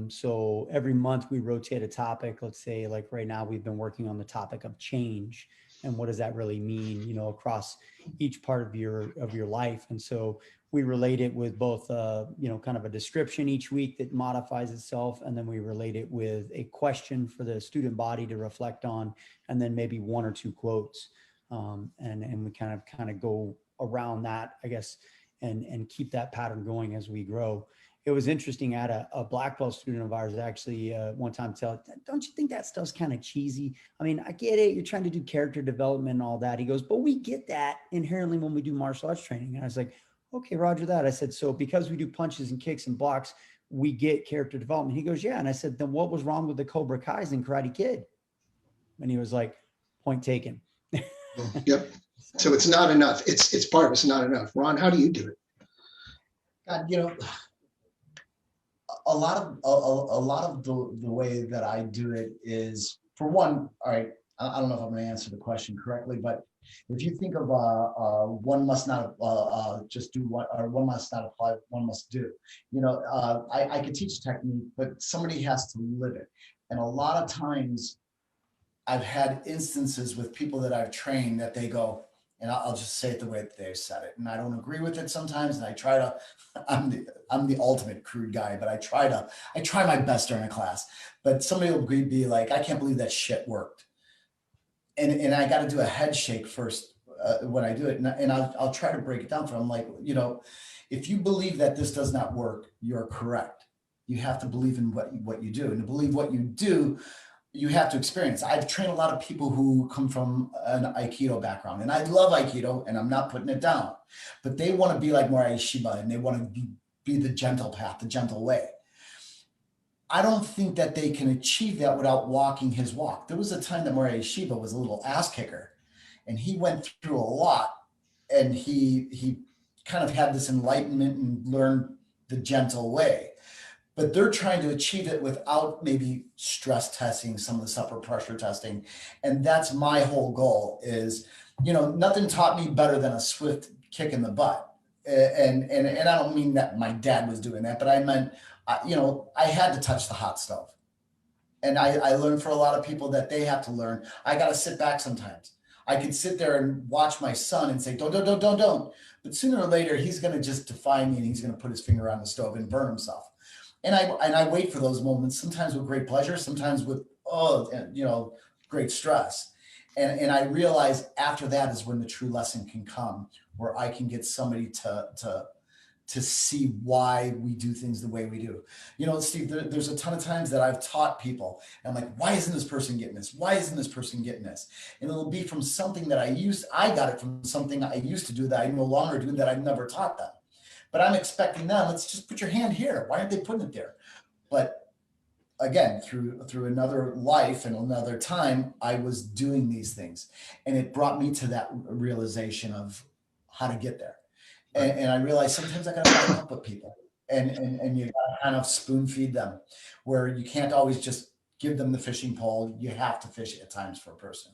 Speaker 2: So every month we rotate a topic. Let's say like right now we've been working on the topic of change and what does that really mean, across each part of your life. And so we relate it with both, kind of a description each week that modifies itself. And then we relate it with a question for the student body to reflect on, and then maybe 1 or 2 quotes. And we kind of go around that, I guess, and keep that pattern going as we grow. It was interesting. I had a black belt student of ours actually one time tell, don't you think that stuff's kind of cheesy? I mean, I get it. You're trying to do character development and all that. He goes, but we get that inherently when we do martial arts training. And I was like, okay, roger that. I said, so because we do punches and kicks and blocks, we get character development. He goes, yeah. And I said, then what was wrong with the Cobra Kai's and Karate Kid? And he was like, point taken.
Speaker 4: Yep. So it's not enough. It's part of it's not enough. Ron, how do you do it?
Speaker 3: God, a lot of the way that I do it is, for one, all right, I don't know if I'm going to answer the question correctly, but If you think of one must not just do one, or one must not apply, one must do. You know, I could teach technique, but somebody has to live it. And a lot of times I've had instances with people that I've trained that they go, and I'll just say it the way that they said it. And I don't agree with it sometimes. And I try to, I'm the ultimate crude guy, but I try my best during a class. But somebody will be like, I can't believe that shit worked. And I got to do a head shake first when I do it. And I'll try to break it down for them. Like, you know, if you believe that this does not work, you're correct. You have to believe in what you do. And to believe what you do, you have to experience. I've trained a lot of people who come from an Aikido background, and I love Aikido, and I'm not putting it down, but they want to be like Morihei Shiba, and they want to be the gentle path, the gentle way. I don't think that they can achieve that without walking his walk. There was a time that Morihei Shiba was a little ass kicker, and he went through a lot, and he kind of had this enlightenment and learned the gentle way. But they're trying to achieve it without maybe stress testing, some of this upper pressure testing. And that's my whole goal is, you know, nothing taught me better than a swift kick in the butt. And I don't mean that my dad was doing that, but I meant, you know, I had to touch the hot stove. And I learned for a lot of people that they have to learn. I got to sit back sometimes. I could sit there and watch my son and say, don't. But sooner or later, he's going to just defy me and he's going to put his finger on the stove and burn himself. And I wait for those moments, sometimes with great pleasure, sometimes with, you know, great stress. And I realize after that is when the true lesson can come, where I can get somebody to see why we do things the way we do. You know, Steve, there's a ton of times that I've taught people, and I'm like, why isn't this person getting this? Why isn't this person getting this? And it'll be from something that I got it from something I used to do that I no longer do, that I've never taught them. But I'm expecting them, let's just put your hand here. Why aren't they putting it there? But again, through another life and another time, I was doing these things. And it brought me to that realization of how to get there. And I realized sometimes I got to back up with people. And you got to kind of spoon feed them, where you can't always just give them the fishing pole. You have to fish at times for a person.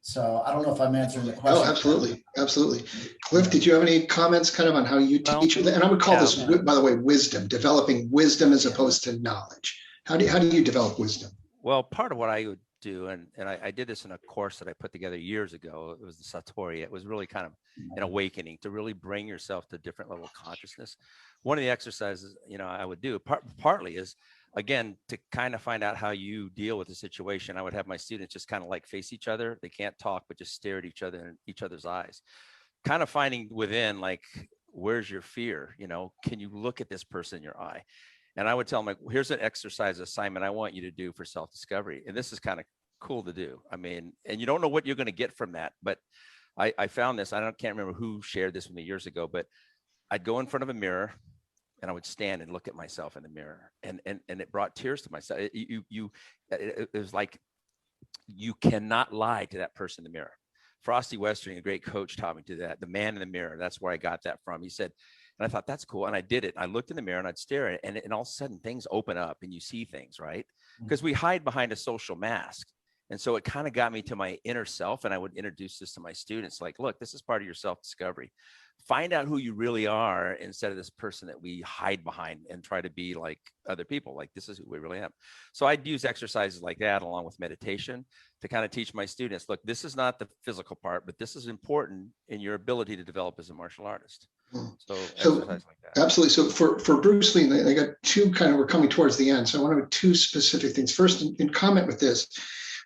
Speaker 3: So I don't know if I'm answering the question.
Speaker 4: Oh, absolutely. Absolutely. Cliff, did you have any comments kind of on how you teach? And I would call this, by the way, wisdom, developing wisdom as opposed to knowledge. How do you develop wisdom?
Speaker 1: Well, part of what I would do, and I did this in a course that I put together years ago, it was the Satori. It was really kind of an awakening to really bring yourself to a different level of consciousness. One of the exercises, you know, I would do partly is, again, to kind of find out how you deal with the situation. I would have my students just kind of like face each other. They can't talk, but just stare at each other in each other's eyes, kind of finding within, like, where's your fear? You know, can you look at this person in your eye? And I would tell them, like, here's an exercise assignment I want you to do for self-discovery. And this is kind of cool to do. I mean, and you don't know what you're going to get from that. But I found this, can't remember who shared this with me years ago, but I'd go in front of a mirror and I would stand and look at myself in the mirror. And it brought tears to myself. It was like, you cannot lie to that person in the mirror. Frosty Westering, a great coach, taught me to that. The man in the mirror. That's where I got that from. He said, and I thought, that's cool. And I did it. I looked in the mirror and I'd stare at it. And all of a sudden things open up and you see things, right? Because we hide behind a social mask. And so it kind of got me to my inner self. And I would introduce this to my students, like, look, this is part of your self-discovery. Find out who you really are instead of this person that we hide behind and try to be like other people. Like, this is who we really am. So I'd use exercises like that along with meditation to kind of teach my students, look, this is not the physical part, but this is important in your ability to develop as a martial artist. So exercise like that.
Speaker 4: Absolutely. So for Bruce Lee, they got two kind of, we're coming towards the end. So I want to do two specific things. First, in comment with this,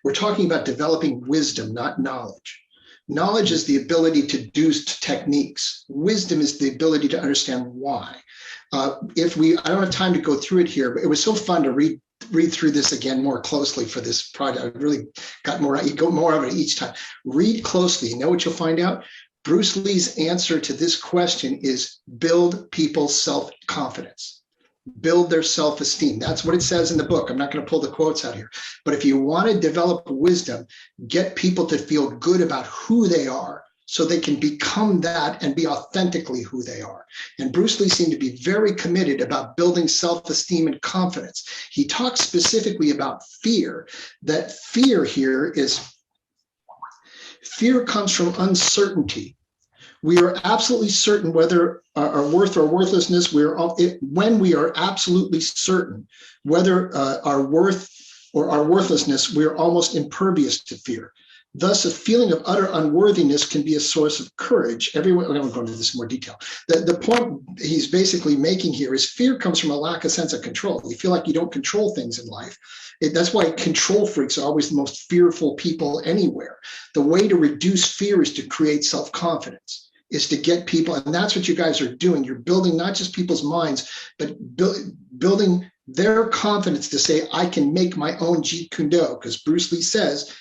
Speaker 4: we're talking about developing wisdom, not knowledge. Knowledge is the ability to do techniques. Wisdom is the ability to understand why. I don't have time to go through it here, but it was so fun to read through this again more closely for this project. I really got more, you go more of it each time. Read closely. You know what you'll find out? Bruce Lee's answer to this question is build people's self-confidence. Build their self-esteem. That's what it says in the book. I'm not going to pull the quotes out here. But if you want to develop wisdom, get people to feel good about who they are so they can become that and be authentically who they are. And Bruce Lee seemed to be very committed about building self-esteem and confidence. He talks specifically about fear, that fear here is Fear comes from uncertainty. We are absolutely certain whether our worth or worthlessness, when we are absolutely certain whether our worth or our worthlessness, we are almost impervious to fear. Thus, a feeling of utter unworthiness can be a source of courage. Everyone, I'm going to go into this in more detail. The point he's basically making here is fear comes from a lack of sense of control. You feel like you don't control things in life. That's why control freaks are always the most fearful people anywhere. The way to reduce fear is to create self-confidence, is to get people, and that's what you guys are doing. You're building not just people's minds, but building their confidence to say, I can make my own Jeet Kune Do, because Bruce Lee says,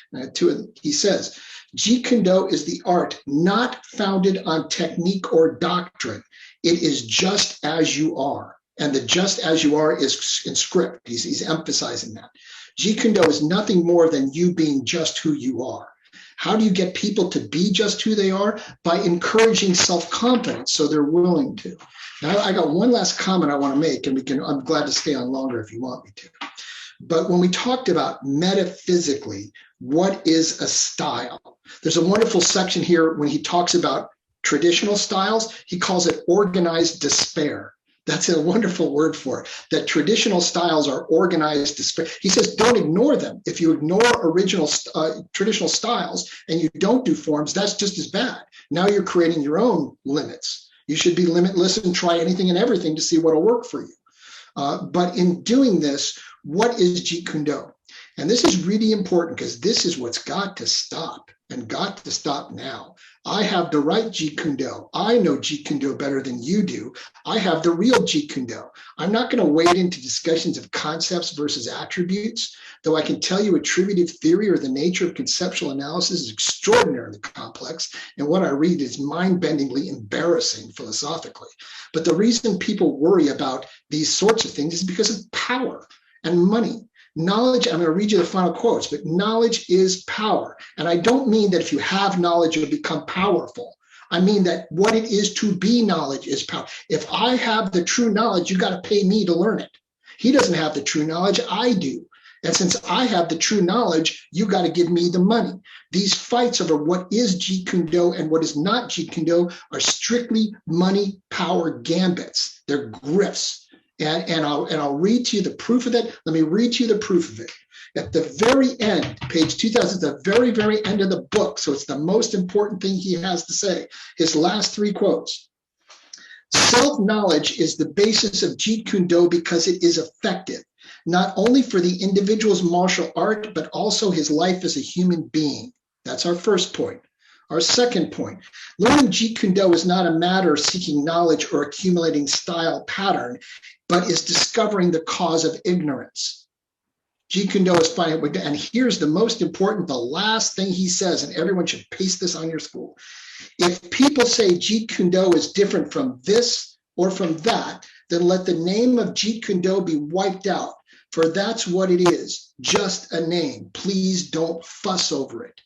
Speaker 4: he says, Jeet Kune Do is the art not founded on technique or doctrine. It is just as you are. And the just as you are is in script. He's emphasizing that. Jeet Kune Do is nothing more than you being just who you are. How do you get people to be just who they are? By encouraging self-confidence so they're willing to. Now, I got one last comment I want to make, and I'm glad to stay on longer if you want me to. But when we talked about metaphysically, what is a style? There's a wonderful section here when he talks about traditional styles. He calls it organized despair. That's a wonderful word for it, that traditional styles are organized despair. He says, don't ignore them. If you ignore original traditional styles and you don't do forms, that's just as bad. Now you're creating your own limits. You should be limitless and try anything and everything to see what'll work for you. But in doing this, what is Jeet Kune Do? And this is really important because this is what's got to stop, and got to stop now. I have the right Jeet Kune Do. I know Jeet Kune Do better than you do. I have the real Jeet Kune Do. I'm not going to wade into discussions of concepts versus attributes, though I can tell you attributive theory or the nature of conceptual analysis is extraordinarily complex, and what I read is mind-bendingly embarrassing philosophically. But the reason people worry about these sorts of things is because of power and money. Knowledge, I'm going to read you the final quotes, but knowledge is power. And I don't mean that if you have knowledge, you'll become powerful. I mean that what it is to be knowledge is power. If I have the true knowledge, you got to pay me to learn it. He doesn't have the true knowledge, I do. And since I have the true knowledge, you got to give me the money. These fights over what is Jeet Kune Do and what is not Jeet Kune Do are strictly money power gambits. They're grifts. And I'll read to you the proof of that. Let me read to you the proof of it. At the very end, page 2000, the very, very end of the book, so it's the most important thing he has to say, his last three quotes. Self-knowledge is the basis of Jeet Kune Do because it is effective, not only for the individual's martial art, but also his life as a human being. That's our first point. Our second point, learning Jeet Kune Do is not a matter of seeking knowledge or accumulating style pattern, but is discovering the cause of ignorance. Jeet Kune Do is finding, and here's the most important, the last thing he says, and everyone should paste this on your school. If people say Jeet Kune Do is different from this or from that, then let the name of Jeet Kune Do be wiped out, for that's what it is, just a name. Please don't fuss over it.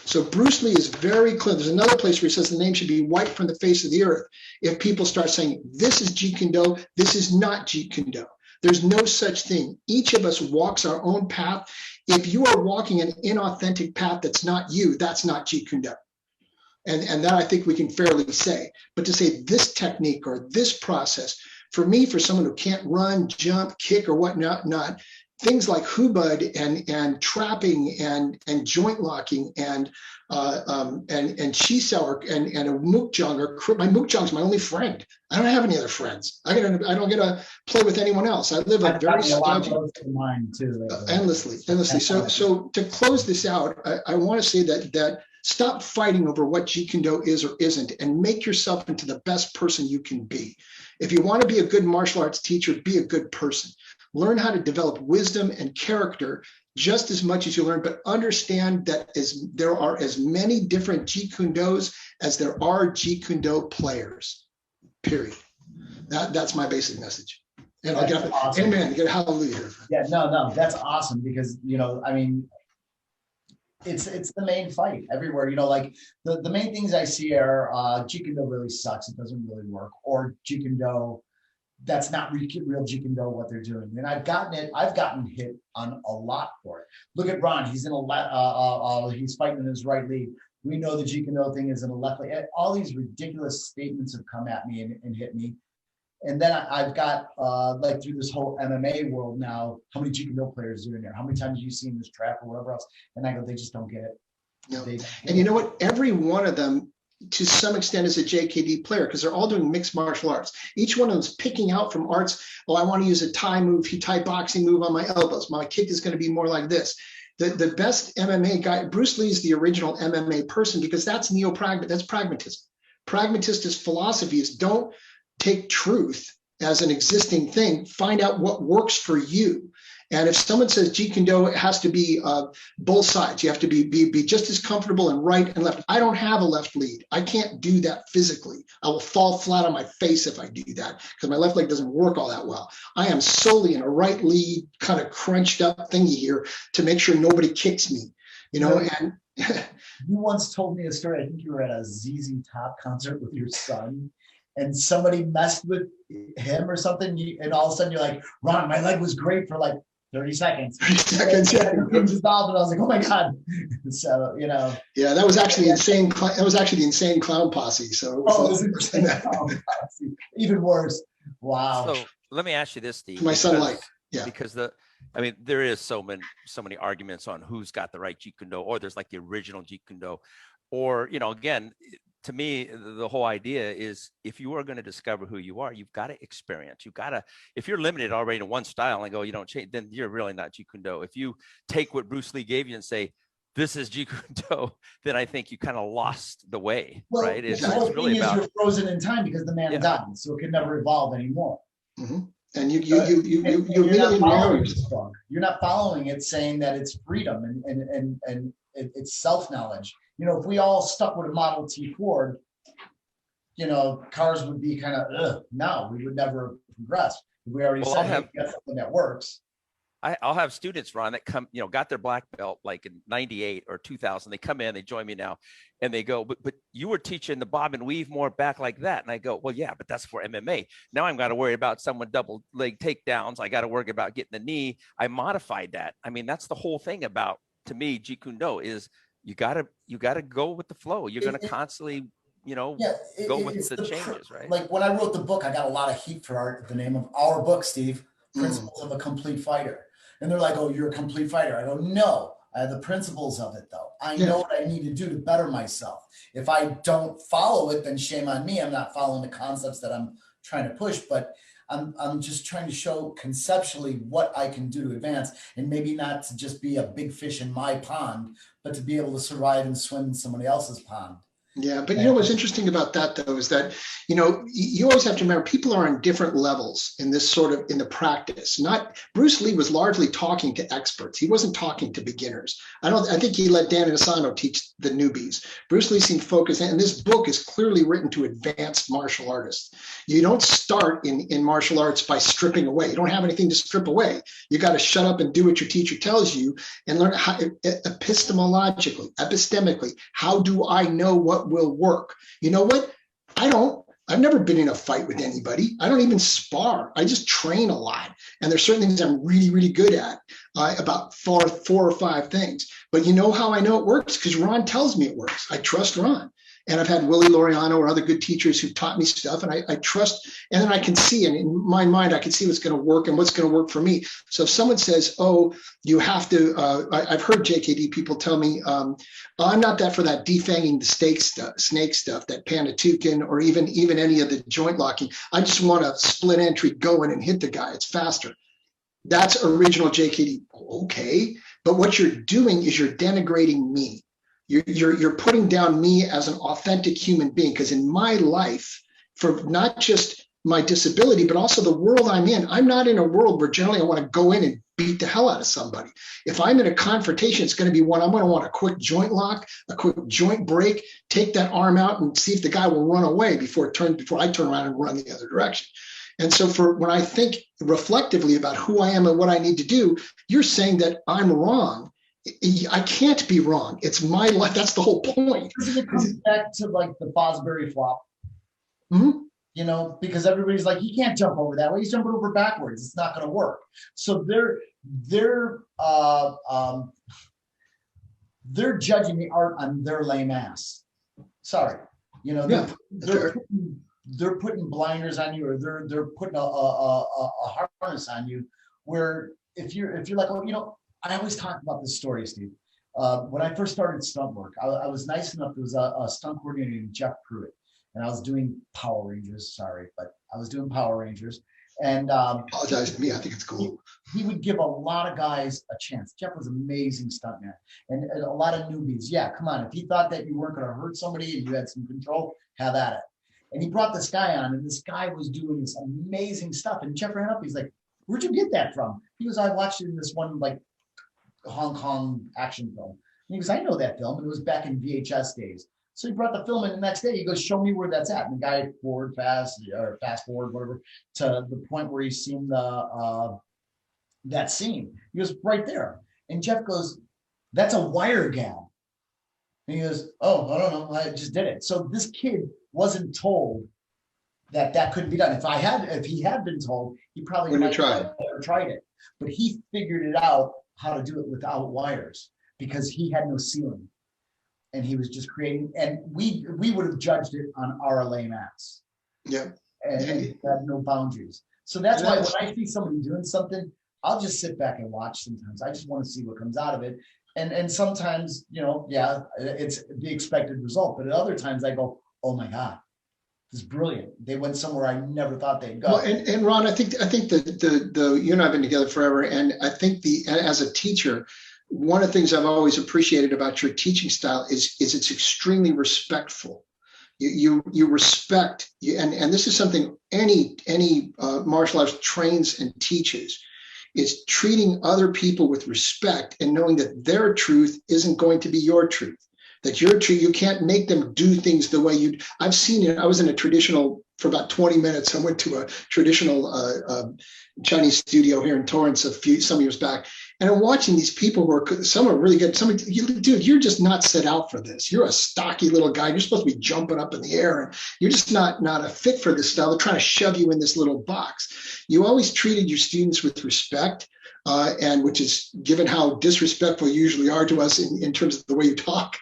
Speaker 4: So Bruce Lee is very clear. There's another place where he says the name should be wiped from the face of the earth. If people start saying, this is Jeet Kune Do, this is not Jeet Kune Do. There's no such thing. Each of us walks our own path. If you are walking an inauthentic path that's not you, that's not Jeet Kune Do. And that I think we can fairly say. But to say this technique or this process, for me, for someone who can't run, jump, kick, or whatnot, things like hubud and trapping and joint locking and chisao and a mukjang, or my mukjang is my only friend. I don't have any other friends. I don't get to play with anyone else. I live a very stodgy, endlessly. So to close this out, I want to say that stop fighting over what Jeet Kune Do is or isn't, and make yourself into the best person you can be. If you want to be a good martial arts teacher, be a good person. Learn how to develop wisdom and character just as much as you learn, but understand that there are as many different Jeet Kune Dos as there are Jeet Kune Do players, period. That's my basic message. And I'll get awesome. Amen. Get a hallelujah.
Speaker 3: Yeah, no, that's awesome because, I mean, it's the main fight everywhere. Like the main things I see are Jeet Kune Do really sucks. It doesn't really work. Or Jeet Kune Do, that's not real Jeet Kune Do what they're doing. And I've gotten hit on a lot for it. Look at Ron. He's in he's fighting in his right lead. We know the Jeet Kune Do thing is an left leg. All these ridiculous statements have come at me and hit me. And then I've got like through this whole MMA world now, how many Jeet Kune Do players are in there? How many times have you seen this trap or whatever else? And I go, they just don't get it.
Speaker 4: No. And you know what? Every one of them, to some extent, is a JKD player because they're all doing mixed martial arts. Each one of them is picking out from arts. Oh, I want to use a Thai move, Thai boxing move on my elbows. My kick is going to be more like this. The best MMA guy, Bruce Lee, is the original MMA person because that's that's pragmatism. Pragmatist philosophy is don't take truth as an existing thing. Find out what works for you. And if someone says Jeet Kune Do, it has to be both sides. You have to be just as comfortable in right and left. I don't have a left lead. I can't do that physically. I will fall flat on my face if I do that because my left leg doesn't work all that well. I am solely in a right lead kind of crunched up thingy here to make sure nobody kicks me, you know. And
Speaker 3: you once told me a story. I think you were at a ZZ Top concert with your son. And somebody messed with him or something, and all of a sudden you're like, Ron, my leg was great for like 30 seconds.
Speaker 4: 30 seconds, yeah.
Speaker 3: And I was like, oh my God. So, you know.
Speaker 4: Yeah, that was actually insane. That was actually the Insane Clown Posse. So
Speaker 3: it was Insane Clown Posse. Even worse. Wow.
Speaker 1: So let me ask you this, Steve.
Speaker 4: My son liked. Yeah.
Speaker 1: Because there is so many arguments on who's got the right Jeet Kune Do, or there's like the original Jeet Kune Do, or, you know, again, to me, the whole idea is if you are going to discover who you are, you've got to experience. You've got to, if you're limited already to one style and go, you don't change, then you're really not Jeet Kune Do. If you take what Bruce Lee gave you and say, this is Jeet Kune Do, then I think you kind of lost the way, right?
Speaker 3: The whole thing is you're frozen in time because the man died, so it can never evolve anymore.
Speaker 4: Mm-hmm. And you immediately know
Speaker 3: you're not following it, saying that it's freedom and it's self-knowledge. You know, if we all stuck with a Model T Ford, you know, cars would be kind of, no, we would never progress. We already said we got something that works.
Speaker 1: I'll have students, Ron, that come, you know, got their black belt like in 98 or 2000. They come in, they join me now, and they go, but you were teaching the bob and weave more back like that. And I go, well, yeah, but that's for MMA. Now I'm got to worry about someone double leg takedowns. I got to worry about getting the knee. I modified that. I mean, that's the whole thing about, to me, Jeet Kune Do is you gotta go with the flow. You're going to constantly, you know, go with the changes, right?
Speaker 3: Like when I wrote the book, I got a lot of heat for the name of our book, Steve, Principles of a Complete Fighter. And they're like, oh, you're a complete fighter. I go, no, I have the principles of it, though. I know what I need to do to better myself. If I don't follow it, then shame on me. I'm not following the concepts that I'm trying to push, but I'm just trying to show conceptually what I can do to advance, and maybe not to just be a big fish in my pond, but to be able to survive and swim in somebody else's pond.
Speaker 4: Yeah, but you know what's interesting about that, though, is that, you know, you always have to remember people are on different levels in this sort of, in the practice. Not Bruce Lee was largely talking to experts. He wasn't talking to beginners. I think he let Dan Inosanto teach the newbies. Bruce Lee seemed focused, and this book is clearly written to advanced martial artists. You don't start in martial arts by stripping away. You don't have anything to strip away. You got to shut up and do what your teacher tells you and learn how epistemologically, epistemically, how do I know what will work? You know what? I've never been in a fight with anybody. I don't even spar. I just train a lot. And there's certain things I'm really, really good at, about four or five things. But you know how I know it works? Because Ron tells me it works. I trust Ron. And I've had Willie Laureano or other good teachers who've taught me stuff, and I trust, and then I can see, and in my mind, I can see what's going to work and what's going to work for me. So if someone says, oh, you have to, I've heard JKD people tell me, I'm not that for that defanging the snake stuff, that Panatukan, or even any of the joint locking. I just want a split entry, go in and hit the guy. It's faster. That's original JKD. Okay. But what you're doing is you're denigrating me. You're putting down me as an authentic human being, because in my life, for not just my disability, but also the world I'm in, I'm not in a world where generally I want to go in and beat the hell out of somebody. If I'm in a confrontation, it's going to be one, I'm going to want a quick joint lock, a quick joint break, take that arm out and see if the guy will run away before I turn around and run the other direction. And so when I think reflectively about who I am and what I need to do, you're saying that I'm wrong. I can't be wrong. It's my life. That's the whole point.
Speaker 3: It comes back to like the Fosbury flop.
Speaker 4: Mm-hmm.
Speaker 3: You know, because everybody's like, he can't jump over that way. He's jumping over backwards. It's not going to work. So they're judging the art on their lame ass. Sorry, you know,
Speaker 4: Yeah,
Speaker 3: they're putting blinders on you, or they're putting a harness on you. Where if you're like, oh, you know, I always talk about this story, Steve. When I first started stunt work, I was nice enough. There was a stunt coordinator named Jeff Pruitt, and I was doing Power Rangers. Sorry, but I was doing Power Rangers, and
Speaker 4: apologize to me. I think it's cool.
Speaker 3: he would give a lot of guys a chance. Jeff was an amazing stuntman, and a lot of newbies. Yeah, come on. If he thought that you weren't going to hurt somebody and you had some control, have at it. And he brought this guy on, and this guy was doing this amazing stuff. And Jeff ran up. He's like, "Where'd you get that from?" He goes, "I watched it in this one like Hong Kong action film." And he goes, "I know that film, and it was back in VHS days." So he brought the film in the next day. He goes, "Show me where that's at." And the guy fast forward, whatever, to the point where he's seen that scene. He goes, "Right there." And Jeff goes, "That's a wire gap." And he goes, "Oh, I don't know. I just did it." So this kid wasn't told that couldn't be done. If he had been told, he probably
Speaker 4: Wouldn't
Speaker 3: might
Speaker 4: have
Speaker 3: have never tried it. But he figured it out how to do it without wires because he had no ceiling. And he was just creating, and we would have judged it on our lame ass.
Speaker 4: Yeah.
Speaker 3: And it had no boundaries. So that's why when I see somebody doing something, I'll just sit back and watch sometimes. I just want to see what comes out of it. And sometimes, you know, yeah, it's the expected result. But at other times I go, "Oh my God, this is brilliant. They went somewhere I never thought they'd go."
Speaker 4: Well, and Ron, I think the you and I have been together forever, and I think as a teacher, one of the things I've always appreciated about your teaching style is it's extremely respectful. You respect, and this is something any martial arts trains and teaches. It's treating other people with respect and knowing that their truth isn't going to be your truth. That your truth, you can't make them do things the way you. I've seen it. I was in a traditional for about 20 minutes. I went to a traditional Chinese studio here in Torrance some years back, and I'm watching these people who are, some are really good. Dude, you're just not set out for this. You're a stocky little guy. You're supposed to be jumping up in the air, and you're just not a fit for this style. They're trying to shove you in this little box. You always treated your students with respect. And which is, given how disrespectful you usually are to us in terms of the way you talk,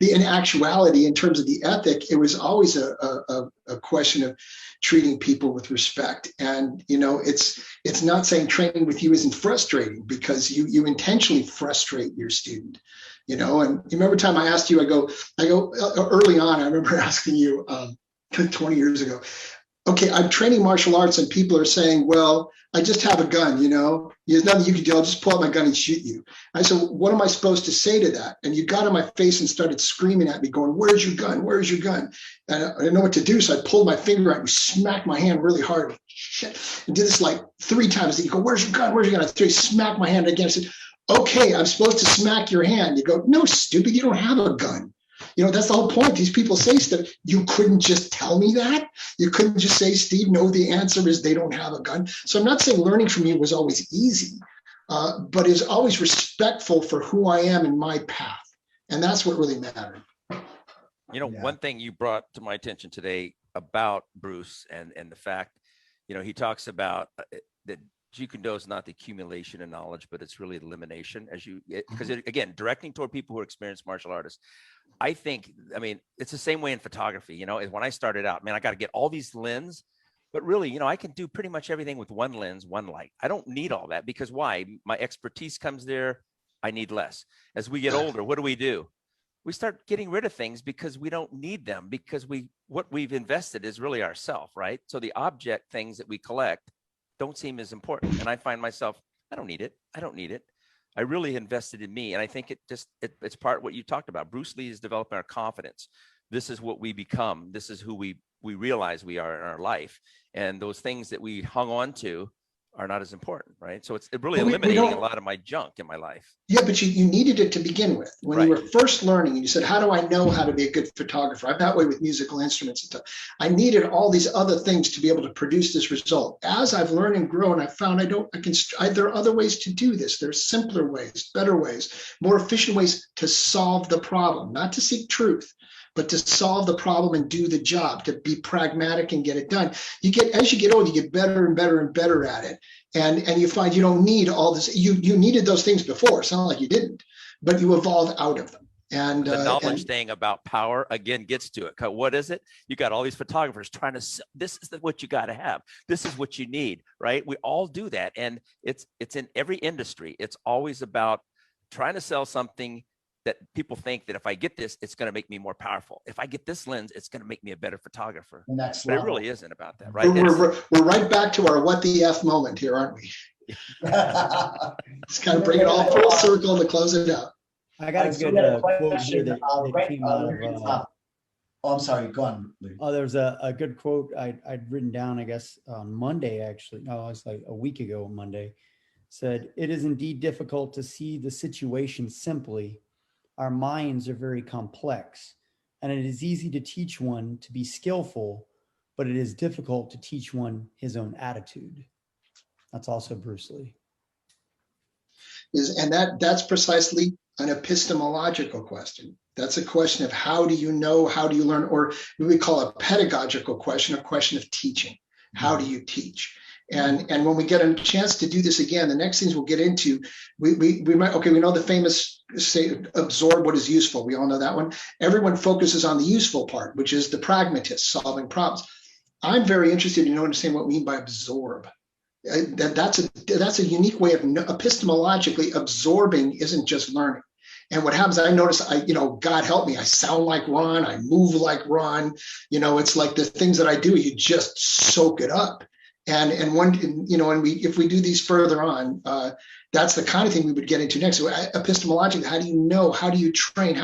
Speaker 4: in actuality, in terms of the ethic, it was always a question of treating people with respect. And, you know, it's not saying training with you isn't frustrating, because you intentionally frustrate your student, you know. And you remember time I asked you, I go early on, I remember asking you 20 years ago, okay, I'm training martial arts and people are saying, well, I just have a gun, you know, there's nothing you can do. I'll just pull out my gun and shoot you. I said, what am I supposed to say to that? And you got on my face and started screaming at me, going, "Where's your gun? Where's your gun?" And I didn't know what to do. So I pulled my finger out and smacked my hand really hard. Shit. And did this like 3 times. You go, "Where's your gun? Where's your gun?" I smacked my hand again. I said, "Okay, I'm supposed to smack your hand." You go, "No, stupid, you don't have a gun." You know, that's the whole point. These people say stuff. You couldn't just tell me that. You couldn't just say, "Steve, no, the answer is they don't have a gun." So I'm not saying learning from you was always easy, but is always respectful for who I am and my path. And that's what really mattered.
Speaker 1: You know, one thing you brought to my attention today about Bruce and the fact, you know, he talks about that Jeet Kune Do is not the accumulation of knowledge, but it's really elimination, because again, directing toward people who are experienced martial artists. I mean, it's the same way in photography. You know, when I started out, man, I got to get all these lenses, but really, you know, I can do pretty much everything with one lens, one light. I don't need all that, because why? My expertise comes there. I need less. As we get older, what do? We start getting rid of things because we don't need them, because what we've invested is really ourself, right? So the object things that we collect don't seem as important. And I find myself, I don't need it. I really invested in me. And I think it's part of what you talked about. Bruce Lee is developing our confidence. This is what we become. This is who we realize we are in our life. And those things that we hung on to are not as important, right? So it's really eliminating a lot of my junk in my life.
Speaker 4: Yeah, but you needed it to begin with. When you were first learning, and you said, "How do I know how to be a good photographer?" I'm that way with musical instruments and stuff. I needed all these other things to be able to produce this result. As I've learned and grown, I found there are other ways to do this. There's simpler ways, better ways, more efficient ways to solve the problem, not to seek truth, but to solve the problem and do the job, to be pragmatic and get it done. As you get old, you get better and better and better at it. And you find you don't need all this. You needed those things before. It's not like you didn't, but you evolve out of them. And
Speaker 1: the knowledge
Speaker 4: and
Speaker 1: thing about power again gets to it. What is it? You got all these photographers trying to sell, this is what you got to have. This is what you need, right? We all do that. And it's in every industry. It's always about trying to sell something that people think that if I get this, it's going to make me more powerful. If I get this lens, it's going to make me a better photographer.
Speaker 3: Next
Speaker 1: But it
Speaker 3: level.
Speaker 1: really isn't about that, right?
Speaker 4: we're right back to our what the F moment here, aren't we? Just kind of bring it all full circle to close it out.
Speaker 2: I got a
Speaker 3: So
Speaker 2: good
Speaker 3: we had a
Speaker 2: quote here
Speaker 3: question,
Speaker 2: that
Speaker 3: right,
Speaker 2: came out
Speaker 3: here at the
Speaker 2: of.
Speaker 3: top. Oh, I'm sorry. Go on, Lee.
Speaker 2: Oh, there's a good quote I'd written down, I guess, on Monday, actually. No, it was like a week ago on Monday. Said, "It is indeed difficult to see the situation simply. Our minds are very complex, and it is easy to teach one to be skillful, but it is difficult to teach one his own attitude." That's also Bruce Lee.
Speaker 4: And that's precisely an epistemological question. That's a question of how do you know, how do you learn, or we call a pedagogical question, a question of teaching. How do you teach? And when we get a chance to do this again, the next things we'll get into, we might, okay, we know the famous say, absorb what is useful. We all know that one. Everyone focuses on the useful part, which is the pragmatist solving problems. I'm very interested in understanding what we mean by absorb. That's a unique way of epistemologically absorbing isn't just learning. And what happens, I notice, God help me, I sound like Ron, I move like Ron. It's like the things that I do, you just soak it up. And if we do these further on, that's the kind of thing we would get into next. So epistemologically, how do you know? How do you train?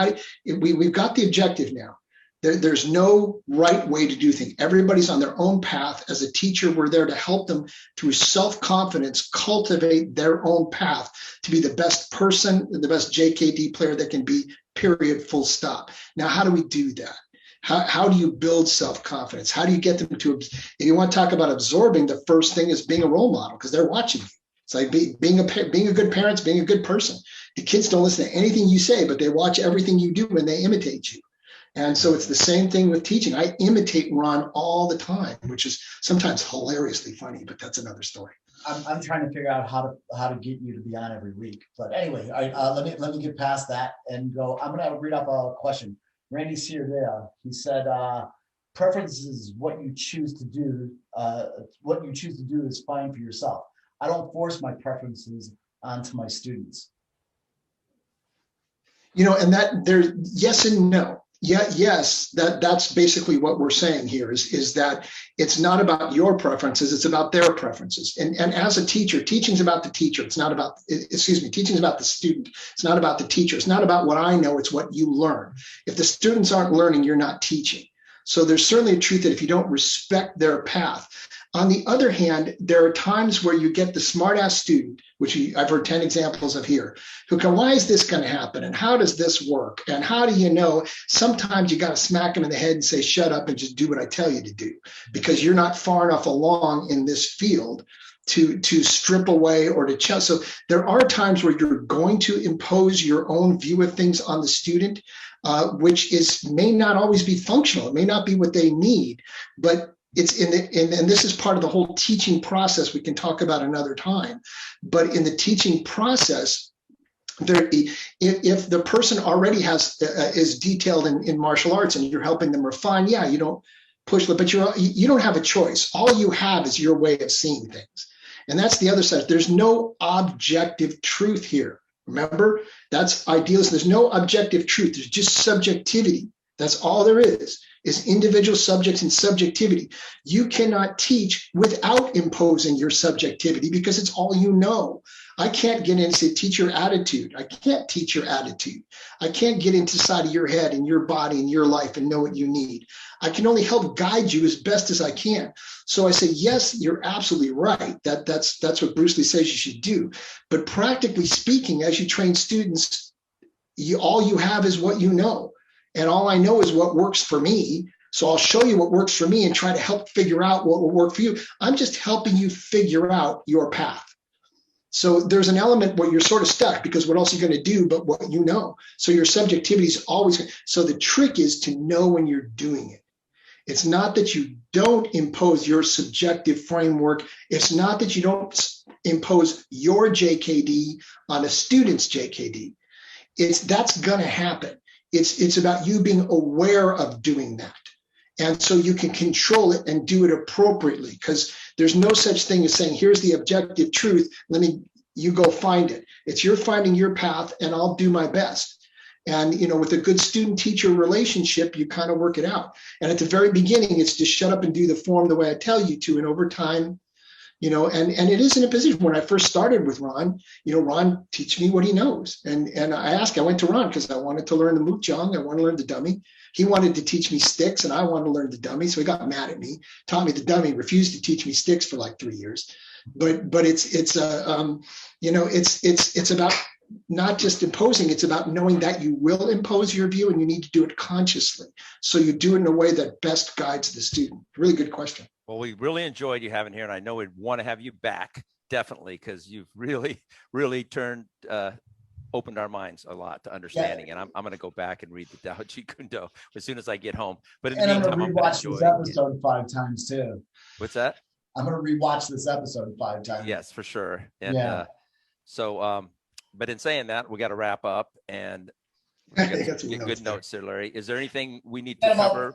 Speaker 4: We've got the objective now. There's no right way to do things. Everybody's on their own path. As a teacher, we're there to help them through self-confidence, cultivate their own path to be the best person, the best JKD player that can be, period, full stop. Now, how do we do that? How do you build self-confidence? How do you get them to, if you want to talk about absorbing, the first thing is being a role model because they're watching you. It's like being a good parent, being a good person. The kids don't listen to anything you say, but they watch everything you do and they imitate you. And so it's the same thing with teaching. I imitate Ron all the time, which is sometimes hilariously funny, but that's another story.
Speaker 3: I'm trying to figure out how to get you to be on every week. But anyway, let me get past that and go. I'm going to read up a question. Randy Ciardea, he said, preferences is what you choose to do. What you choose to do is fine for yourself. I don't force my preferences onto my students.
Speaker 4: And that there, yes and no. Yeah, yes, that's basically what we're saying here is that it's not about your preferences, it's about their preferences. And as a teacher, teaching's about the teacher. It's not about, teaching's about the student. It's not about the teacher. It's not about what I know, it's what you learn. If the students aren't learning, you're not teaching. So there's certainly a truth that if you don't respect their path. On the other hand, there are times where you get the smart-ass student, which I've heard 10 examples of here, who can, why is this going to happen? And how does this work? And how do you know? Sometimes you got to smack them in the head and say, shut up and just do what I tell you to do, because you're not far enough along in this field to strip away or to challenge. So there are times where you're going to impose your own view of things on the student, which may not always be functional. It may not be what they need, but it's and this is part of the whole teaching process we can talk about another time. But in the teaching process, if the person already is detailed in martial arts and you're helping them refine, yeah, you don't push them, but you don't have a choice. All you have is your way of seeing things. And that's the other side. There's no objective truth here. Remember, that's idealism. There's no objective truth. There's just subjectivity. That's all there is individual subjects and subjectivity. You cannot teach without imposing your subjectivity because it's all you know. I can't get in and say, teach your attitude. I can't teach your attitude. I can't get into the side of your head and your body and your life and know what you need. I can only help guide you as best as I can. So I say, yes, you're absolutely right. That's what Bruce Lee says you should do. But practically speaking, as you train students, all you have is what you know. And all I know is what works for me. So I'll show you what works for me and try to help figure out what will work for you. I'm just helping you figure out your path. So there's an element where you're sort of stuck because what else are you going to do but what you know? So your subjectivity is always, so the trick is to know when you're doing it. It's not that you don't impose your subjective framework. It's not that you don't impose your JKD on a student's JKD. that's going to happen. It's about you being aware of doing that. And so you can control it and do it appropriately, because there's no such thing as saying, here's the objective truth. You go find it. It's you're finding your path and I'll do my best. And, with a good student teacher relationship, you kind of work it out. And at the very beginning, it's just shut up and do the form the way I tell you to. And over time, and it is in a position. When I first started with Ron, Ron teach me what he knows. And I went to Ron because I wanted to learn the Mukjang. I want to learn the dummy. He wanted to teach me sticks and I wanted to learn the dummy. So he got mad at me, taught me the dummy, refused to teach me sticks for like 3 years. But it's about not just imposing, it's about knowing that you will impose your view and you need to do it consciously. So you do it in a way that best guides the student. Really good question.
Speaker 1: Well, we really enjoyed you having here, and I know we'd want to have you back, definitely, because you've really, really opened our minds a lot to understanding. And I'm going to go back and read the Tao Te Ching as soon as I get home. But in the meantime,
Speaker 3: I'm going to rewatch this episode 5 times too.
Speaker 1: What's that?
Speaker 3: I'm going to rewatch this episode 5 times.
Speaker 1: Yes, for sure. And but in saying that, we got to wrap up and get good notes there, Larry. Is there anything we need to cover?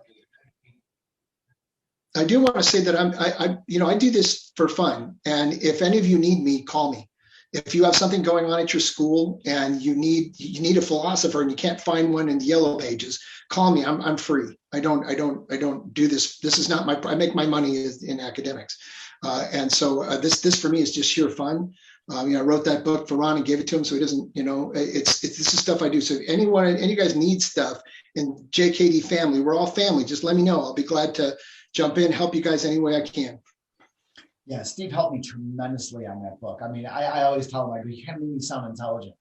Speaker 4: I do want to say that I do this for fun. And if any of you need me, call me. If you have something going on at your school and you need a philosopher and you can't find one in the yellow pages, call me. I'm free. I don't do this. This is not I make my money in academics. And so this for me is just sheer fun. I wrote that book for Ron and gave it to him. So he doesn't, this is stuff I do. So if any of you guys need stuff in JKD family, we're all family. Just let me know. I'll be glad to jump in, help you guys any way I can.
Speaker 3: Yeah, Steve helped me tremendously on that book. I mean, I always tell him, you can't make me sound intelligent.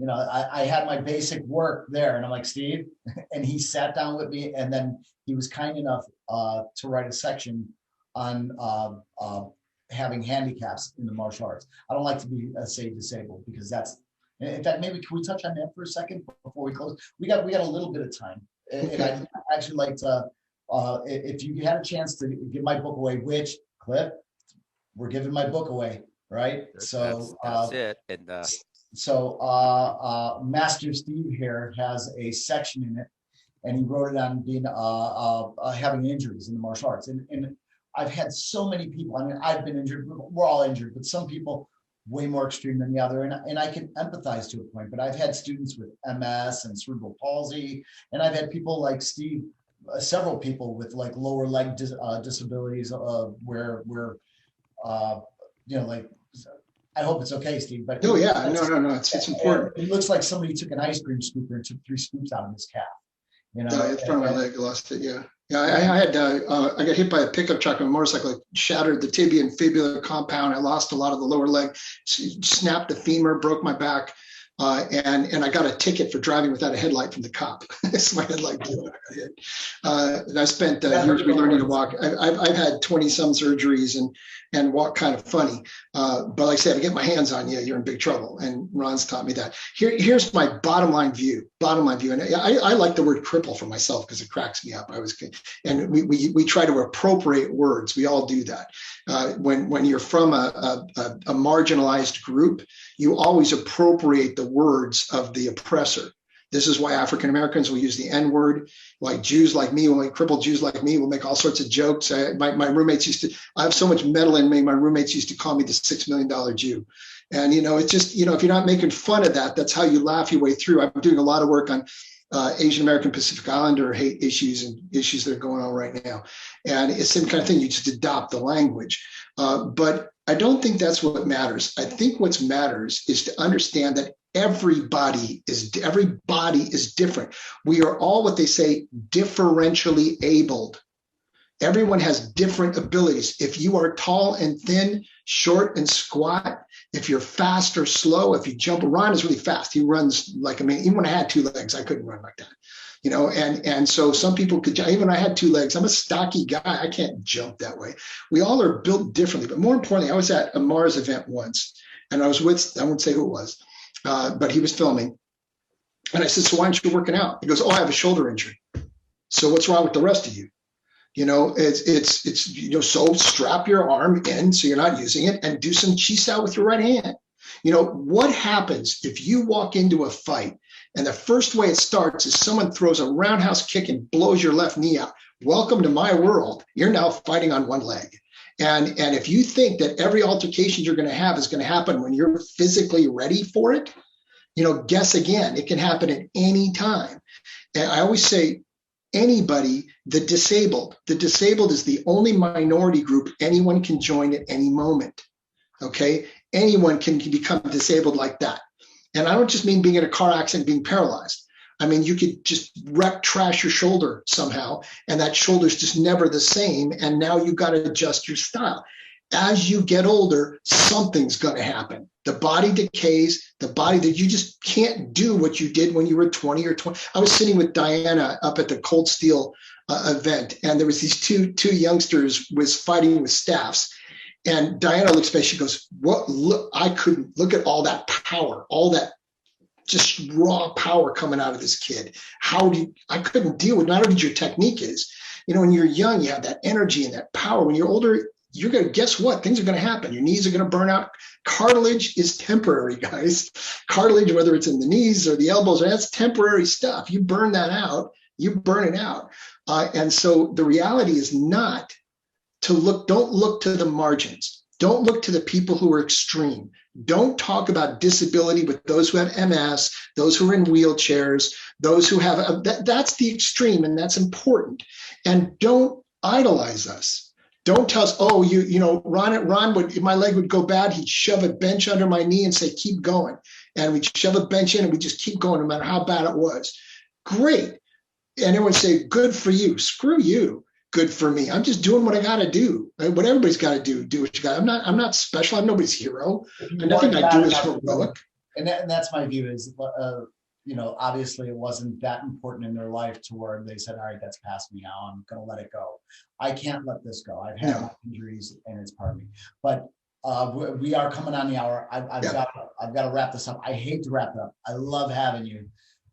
Speaker 3: I had my basic work there and I'm like, Steve, and he sat down with me and then he was kind enough to write a section on having handicaps in the martial arts. I don't like to be say disabled because in fact, maybe can we touch on that for a second before we close? We got a little bit of time. And I'd actually like to, if you had a chance to give my book away, which, Cliff, we're giving my book away, right?
Speaker 1: So that's it. And
Speaker 3: Master Steve here has a section in it, and he wrote it on being having injuries in the martial arts. And I've had so many people. I mean, I've been injured. We're all injured, but some people way more extreme than the other. And I can empathize to a point. But I've had students with MS and cerebral palsy, and I've had people like Steve. Several people with like lower leg disabilities where I hope it's okay, Steve. But
Speaker 4: no, it's important.
Speaker 3: It looks like somebody took an ice cream scooper and took 3 scoops out of his calf.
Speaker 4: It's front of my leg. I lost it. Yeah. I got hit by a pickup truck on a motorcycle. It shattered the tibia and fibular compound. I lost a lot of the lower leg, snapped the femur, broke my back. And I got a ticket for driving without a headlight from the cop. It's my headlight deal. And I spent years relearning to walk. I've had 20-some surgeries and walk kind of funny. But like I said, if I get my hands on you, you're in big trouble. And Ron's taught me that. Here's my bottom line view. And I like the word cripple for myself because it cracks me up. And we try to appropriate words. We all do that. When you're from a marginalized group, you always appropriate the words of the oppressor. This is why African Americans will use the N word. Like Jews like me, crippled Jews like me will make all sorts of jokes. My roommates I have so much metal in me. My roommates used to call me the $6 million Jew. And, it's just, if you're not making fun of that, that's how you laugh your way through. I'm doing a lot of work on Asian American Pacific Islander hate issues and issues that are going on right now. And it's the same kind of thing. You just adopt the language. But I don't think that's what matters. I think what matters is to understand that everybody is different. We are all what they say differentially abled. Everyone has different abilities. If you are tall and thin, short and squat, if you're fast or slow, if you jump, Ron is really fast. He runs like a man. Even when I had 2 legs, I couldn't run like that. And so some people could, even when I had 2 legs, I'm a stocky guy. I can't jump that way. We all are built differently. But more importantly, I was at a Mars event once, and I was with, I won't say who it was, but he was filming. And I said, so why aren't you working out? He goes, oh, I have a shoulder injury. So what's wrong with the rest of you? So strap your arm in so you're not using it and do some chi sao with your right hand. You know, what happens if you walk into a fight and the first way it starts is someone throws a roundhouse kick and blows your left knee out? Welcome to my world. You're now fighting on one leg. And if you think that every altercation you're going to have is going to happen when you're physically ready for it, you know, guess again. It can happen at any time. And I always say, anybody, the disabled is the only minority group anyone can join at any moment. Okay, anyone can become disabled like that. And I don't just mean being in a car accident, being paralyzed. I mean, you could just trash your shoulder somehow, and that shoulder's just never the same. And now you've got to adjust your style. As you get older, something's going to happen. The body decays, the body that you just can't do what you did when you were 20 or 20. I was sitting with Diana up at the Cold Steel event, and there was these two youngsters was fighting with staffs. And Diana looks back, she goes, "What? Look, I couldn't look at all that power, all that just raw power coming out of this kid. I couldn't deal with not only your technique is, you know, when you're young, you have that energy and that power. When you're older, you're going to, guess what? Things are going to happen. Your knees are going to burn out. Cartilage is temporary, guys. Cartilage, whether it's in the knees or the elbows, that's temporary stuff. You burn that out, you burn it out. And so the reality is not don't look to the margins. Don't look to the people who are extreme. Don't talk about disability with those who have MS, those who are in wheelchairs, those who have, that's the extreme, and that's important. And don't idolize us. Don't tell us, oh, you know, Ron would, if my leg would go bad, he'd shove a bench under my knee and say, keep going. And we'd shove a bench in and we'd just keep going no matter how bad it was. Great. And everyone say, good for you. Screw you. Good for me. I'm just doing what I got to do. What everybody's got to do. Do what you got. I'm not special. I'm nobody's hero. Nothing I do is heroic.
Speaker 3: And that's my view is, you know, obviously it wasn't that important in their life to where they said, all right, that's past me now. I'm going to let it go. I can't let this go. I've had my injuries and it's part of me. But we are coming on the hour. I've got to wrap this up. I hate to wrap it up. I love having you.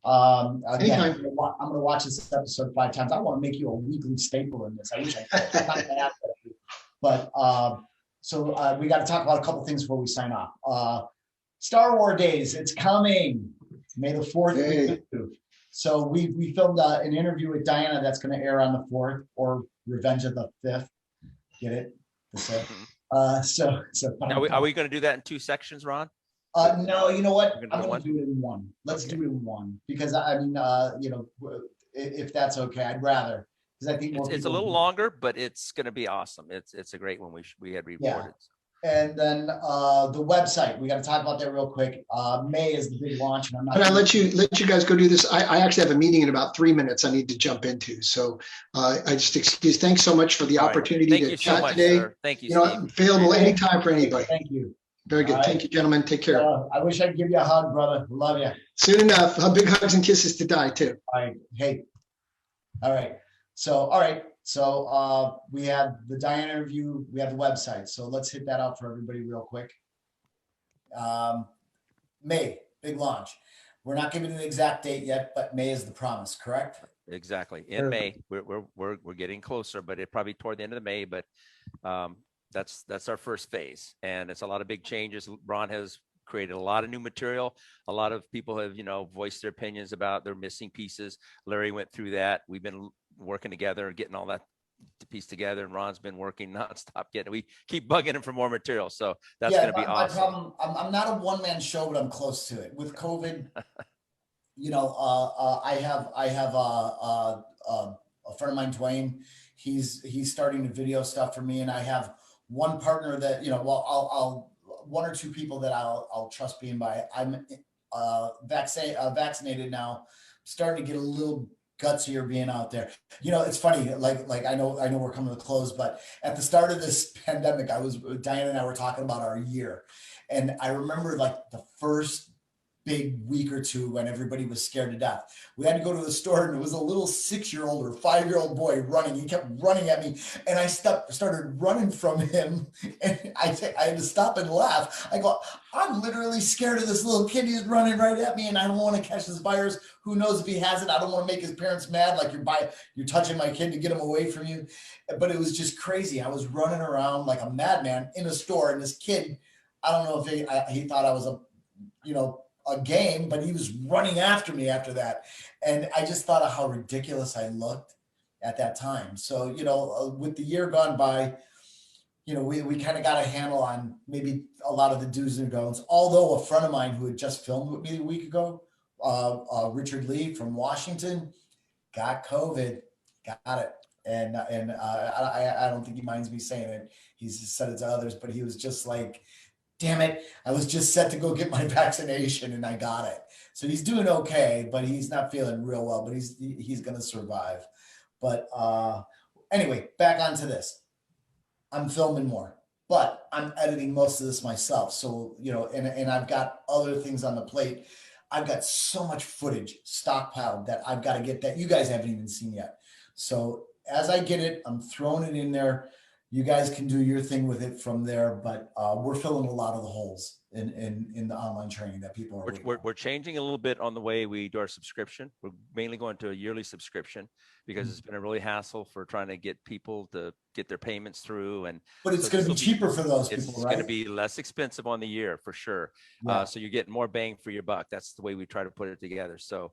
Speaker 3: Again, I'm going to watch this episode 5 times. I want to make you a weekly staple in this. I wish I could. But so we got to talk about a couple things before we sign off. Star Wars Days, it's coming. May the 4th. Hey. So we filmed an interview with Diana that's going to air on the 4th, or Revenge of the 5th. Get it? The 5th. So
Speaker 1: are we going to do that in 2 sections, Ron?
Speaker 3: No, you know what? I'm going to do it in one. Let's do it in one, because I mean, you know, if that's okay, I'd rather, because I think
Speaker 1: it's a little longer, but it's going to be awesome. It's a great one. We had reported.
Speaker 3: Yeah. And then the website, we got to talk about that real quick. May is the big launch. And
Speaker 4: I let you guys go do this. I actually have a meeting in about 3 minutes I need to jump into. So I just excuse. Thanks so much for the opportunity to chat today.
Speaker 1: Sir. Thank you.
Speaker 4: Available anytime for anybody.
Speaker 3: Thank you.
Speaker 4: Very good. Thank you, gentlemen. Take care.
Speaker 3: I wish I could give you a hug, brother. Love you.
Speaker 4: Soon enough. Big hugs and kisses to Di, too.
Speaker 3: All right. Hey. All right. So we have the Diana interview. We have the website. So let's hit that out for everybody real quick. May, big launch. We're not giving an exact date yet, but May is the promise, correct?
Speaker 1: Exactly. In May, we're getting closer, but it probably toward the end of the May. But that's our first phase, and it's a lot of big changes. Ron has created a lot of new material. A lot of people have, you know, voiced their opinions about their missing pieces. Larry went through that. We've been working together and getting all that to piece together, and Ron's been working nonstop getting. We keep bugging him for more material, so that's going to be awesome. My problem,
Speaker 3: I'm not a one-man show, but I'm close to it. With COVID, you know, I have a friend of mine, Dwayne. He's starting to video stuff for me, and I have one partner that, you know, well, I'll 1 or 2 people that I'll trust being by. I'm vaccinated now, starting to get a little gutsier being out there. You know, it's funny, like I know we're coming to the close, but at the start of this pandemic, Diana and I were talking about our year. And I remember like the first big week or 2 when everybody was scared to death. We had to go to the store, and it was a little 6-year-old or 5-year-old boy running. He kept running at me, and I started running from him, and I had to stop and laugh. I go, I'm literally scared of this little kid. He's running right at me, and I don't want to catch this virus. Who knows if he has it? I don't want to make his parents mad, like you're touching my kid to get him away from you. But it was just crazy. I was running around like a madman in a store, and this kid I don't know if he thought I was a game, but he was running after me after that. And I just thought of how ridiculous I looked at that time. So, with the year gone by, we kind of got a handle on maybe a lot of the do's and don'ts. Although a friend of mine who had just filmed with me a week ago, Richard Lee from Washington, got COVID, got it. And I don't think he minds me saying it. He's said it to others, but he was just like, damn it, I was just set to go get my vaccination and I got it. So he's doing okay, but he's not feeling real well, but he's going to survive. But anyway, back onto this. I'm filming more, but I'm editing most of this myself. So, and I've got other things on the plate. I've got so much footage stockpiled that I've got to get that you guys haven't even seen yet. So as I get it, I'm throwing it in there. You guys can do your thing with it from there, but we're filling a lot of the holes in the online training that people are.
Speaker 1: We're changing a little bit on the way we do our subscription. We're mainly going to a yearly subscription because it's been a really hassle for trying to get people to get their payments through.
Speaker 3: But it's going to be cheaper for those people, right?
Speaker 1: It's going to be less expensive on the year for sure. Yeah. So you're getting more bang for your buck. That's the way we try to put it together. So,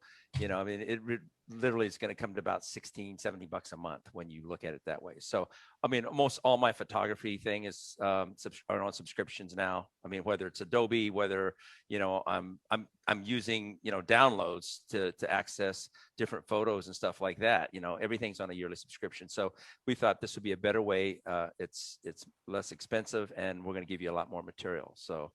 Speaker 1: literally it's going to come to about $16-$70 a month when you look at it that way. So, almost all my photography thing is are on subscriptions now. Whether it's Adobe, whether, I'm using, downloads to access different photos and stuff like that. Everything's on a yearly subscription. So we thought this would be a better way. It's less expensive and we're going to give you a lot more material. So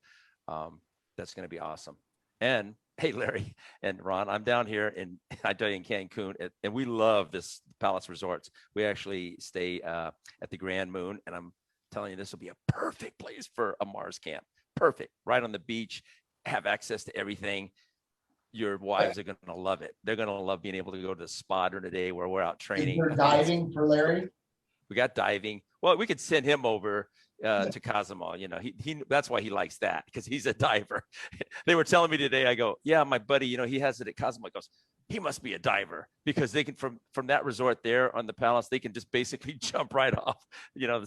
Speaker 1: that's going to be awesome. And hey, Larry and Ron, I'm down here in Cancun, and we love this Palace Resorts. We actually stay at the Grand Moon, and I'm telling you, this will be a perfect place for a Mars camp. Perfect, right on the beach, have access to everything. Your wives are going to love it. They're going to love being able to go to the spa during the day where we're out training.
Speaker 3: Is there diving for Larry?
Speaker 1: We got diving. Well, we could send him over to Cozumel. He that's why he likes that, because he's a diver. They were telling me today, I go, yeah, my buddy, he has it at Cozumel. He goes, he must be a diver, because they can from that resort there on the Palace, they can just basically jump right off.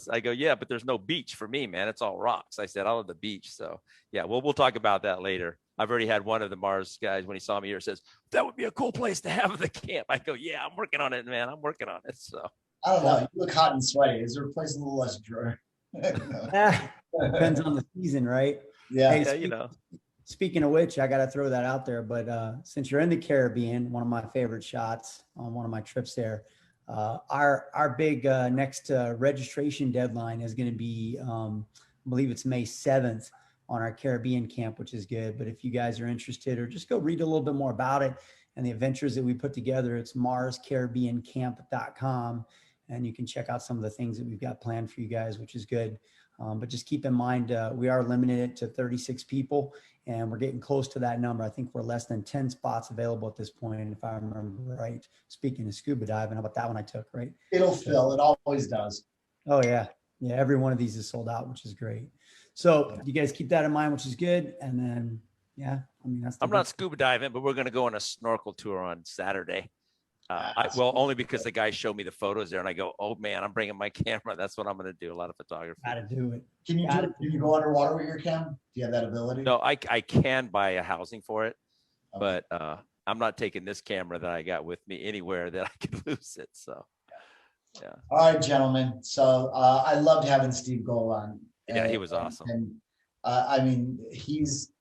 Speaker 1: I go, yeah, but there's no beach for me, man. It's all rocks. I said, I love the beach. So yeah, we'll talk about that later. I've already had one of the Mars guys, when he saw me here, says, that would be a cool place to have the camp. I go, yeah, I'm working on it, man. I'm working on it. So
Speaker 3: I don't know. You look hot and sweaty. Is there a place a little less dry?
Speaker 2: Depends on the season, right?
Speaker 3: Yeah.
Speaker 2: Hey, speaking of which, I got to throw that out there. But since you're in the Caribbean, one of my favorite shots on one of my trips there, our big next registration deadline is going to be, I believe it's May 7th on our Caribbean camp, which is good. But if you guys are interested, or just go read a little bit more about it and the adventures that we put together, it's marscaribbeancamp.com. And you can check out some of the things that we've got planned for you guys, which is good. But just keep in mind, we are limited to 36 people, and we're getting close to that number. I think we're less than 10 spots available at this point, if I remember right. Speaking of scuba diving, how about that one I took, right?
Speaker 3: It'll fill. It always does.
Speaker 2: Oh, yeah. Yeah, every one of these is sold out, which is great. So you guys keep that in mind, which is good. And then, yeah,
Speaker 1: I'm not scuba diving, but we're going to go on a snorkel tour on Saturday. Only because the guy showed me the photos there, and I go, oh man, I'm bringing my camera. That's what I'm going to do. A lot of photography.
Speaker 2: Got to do it.
Speaker 3: Can you go underwater with your cam? Do you have that ability?
Speaker 1: No, I can buy a housing for it, okay. But I'm not taking this camera that I got with me anywhere that I could lose it. So, yeah.
Speaker 3: All right, gentlemen. So I loved having Steve Gold on.
Speaker 1: Yeah, he was awesome.
Speaker 3: And he's.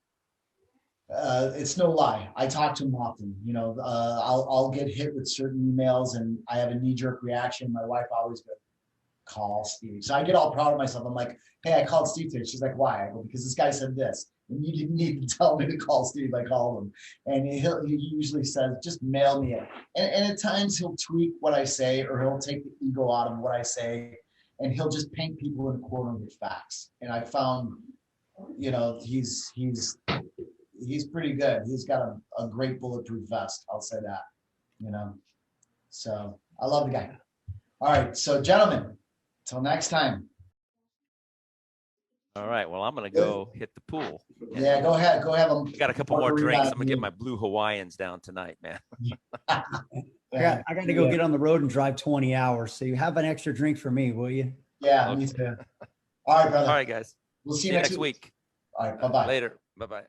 Speaker 3: It's no lie. I talk to him often. I'll get hit with certain emails, and I have a knee-jerk reaction. My wife always goes, "Call Steve." So I get all proud of myself. I'm like, "Hey, I called Steve today." She's like, "Why?" I go, "Because this guy said this, and you didn't need to tell me to call Steve. I called him." And he usually says, "Just mail me it." And at times he'll tweak what I say, or he'll take the ego out of what I say, and he'll just paint people in a corner with facts. And I found, he's pretty good. He's got a great bulletproof vest. I'll say that, So I love the guy. All right. So gentlemen, till next time.
Speaker 1: All right. Well, I'm going to go hit the pool.
Speaker 3: Yeah, go ahead. Go have them.
Speaker 1: Got a couple more drinks. I'm going to get my blue Hawaiians down tonight, man.
Speaker 2: I got to go get on the road and drive 20 hours. So you have an extra drink for me, will you?
Speaker 3: Yeah, me too. All right, brother.
Speaker 1: All right, guys.
Speaker 3: We'll see you next
Speaker 1: week.
Speaker 3: All right, bye-bye.
Speaker 1: Later. Bye-bye.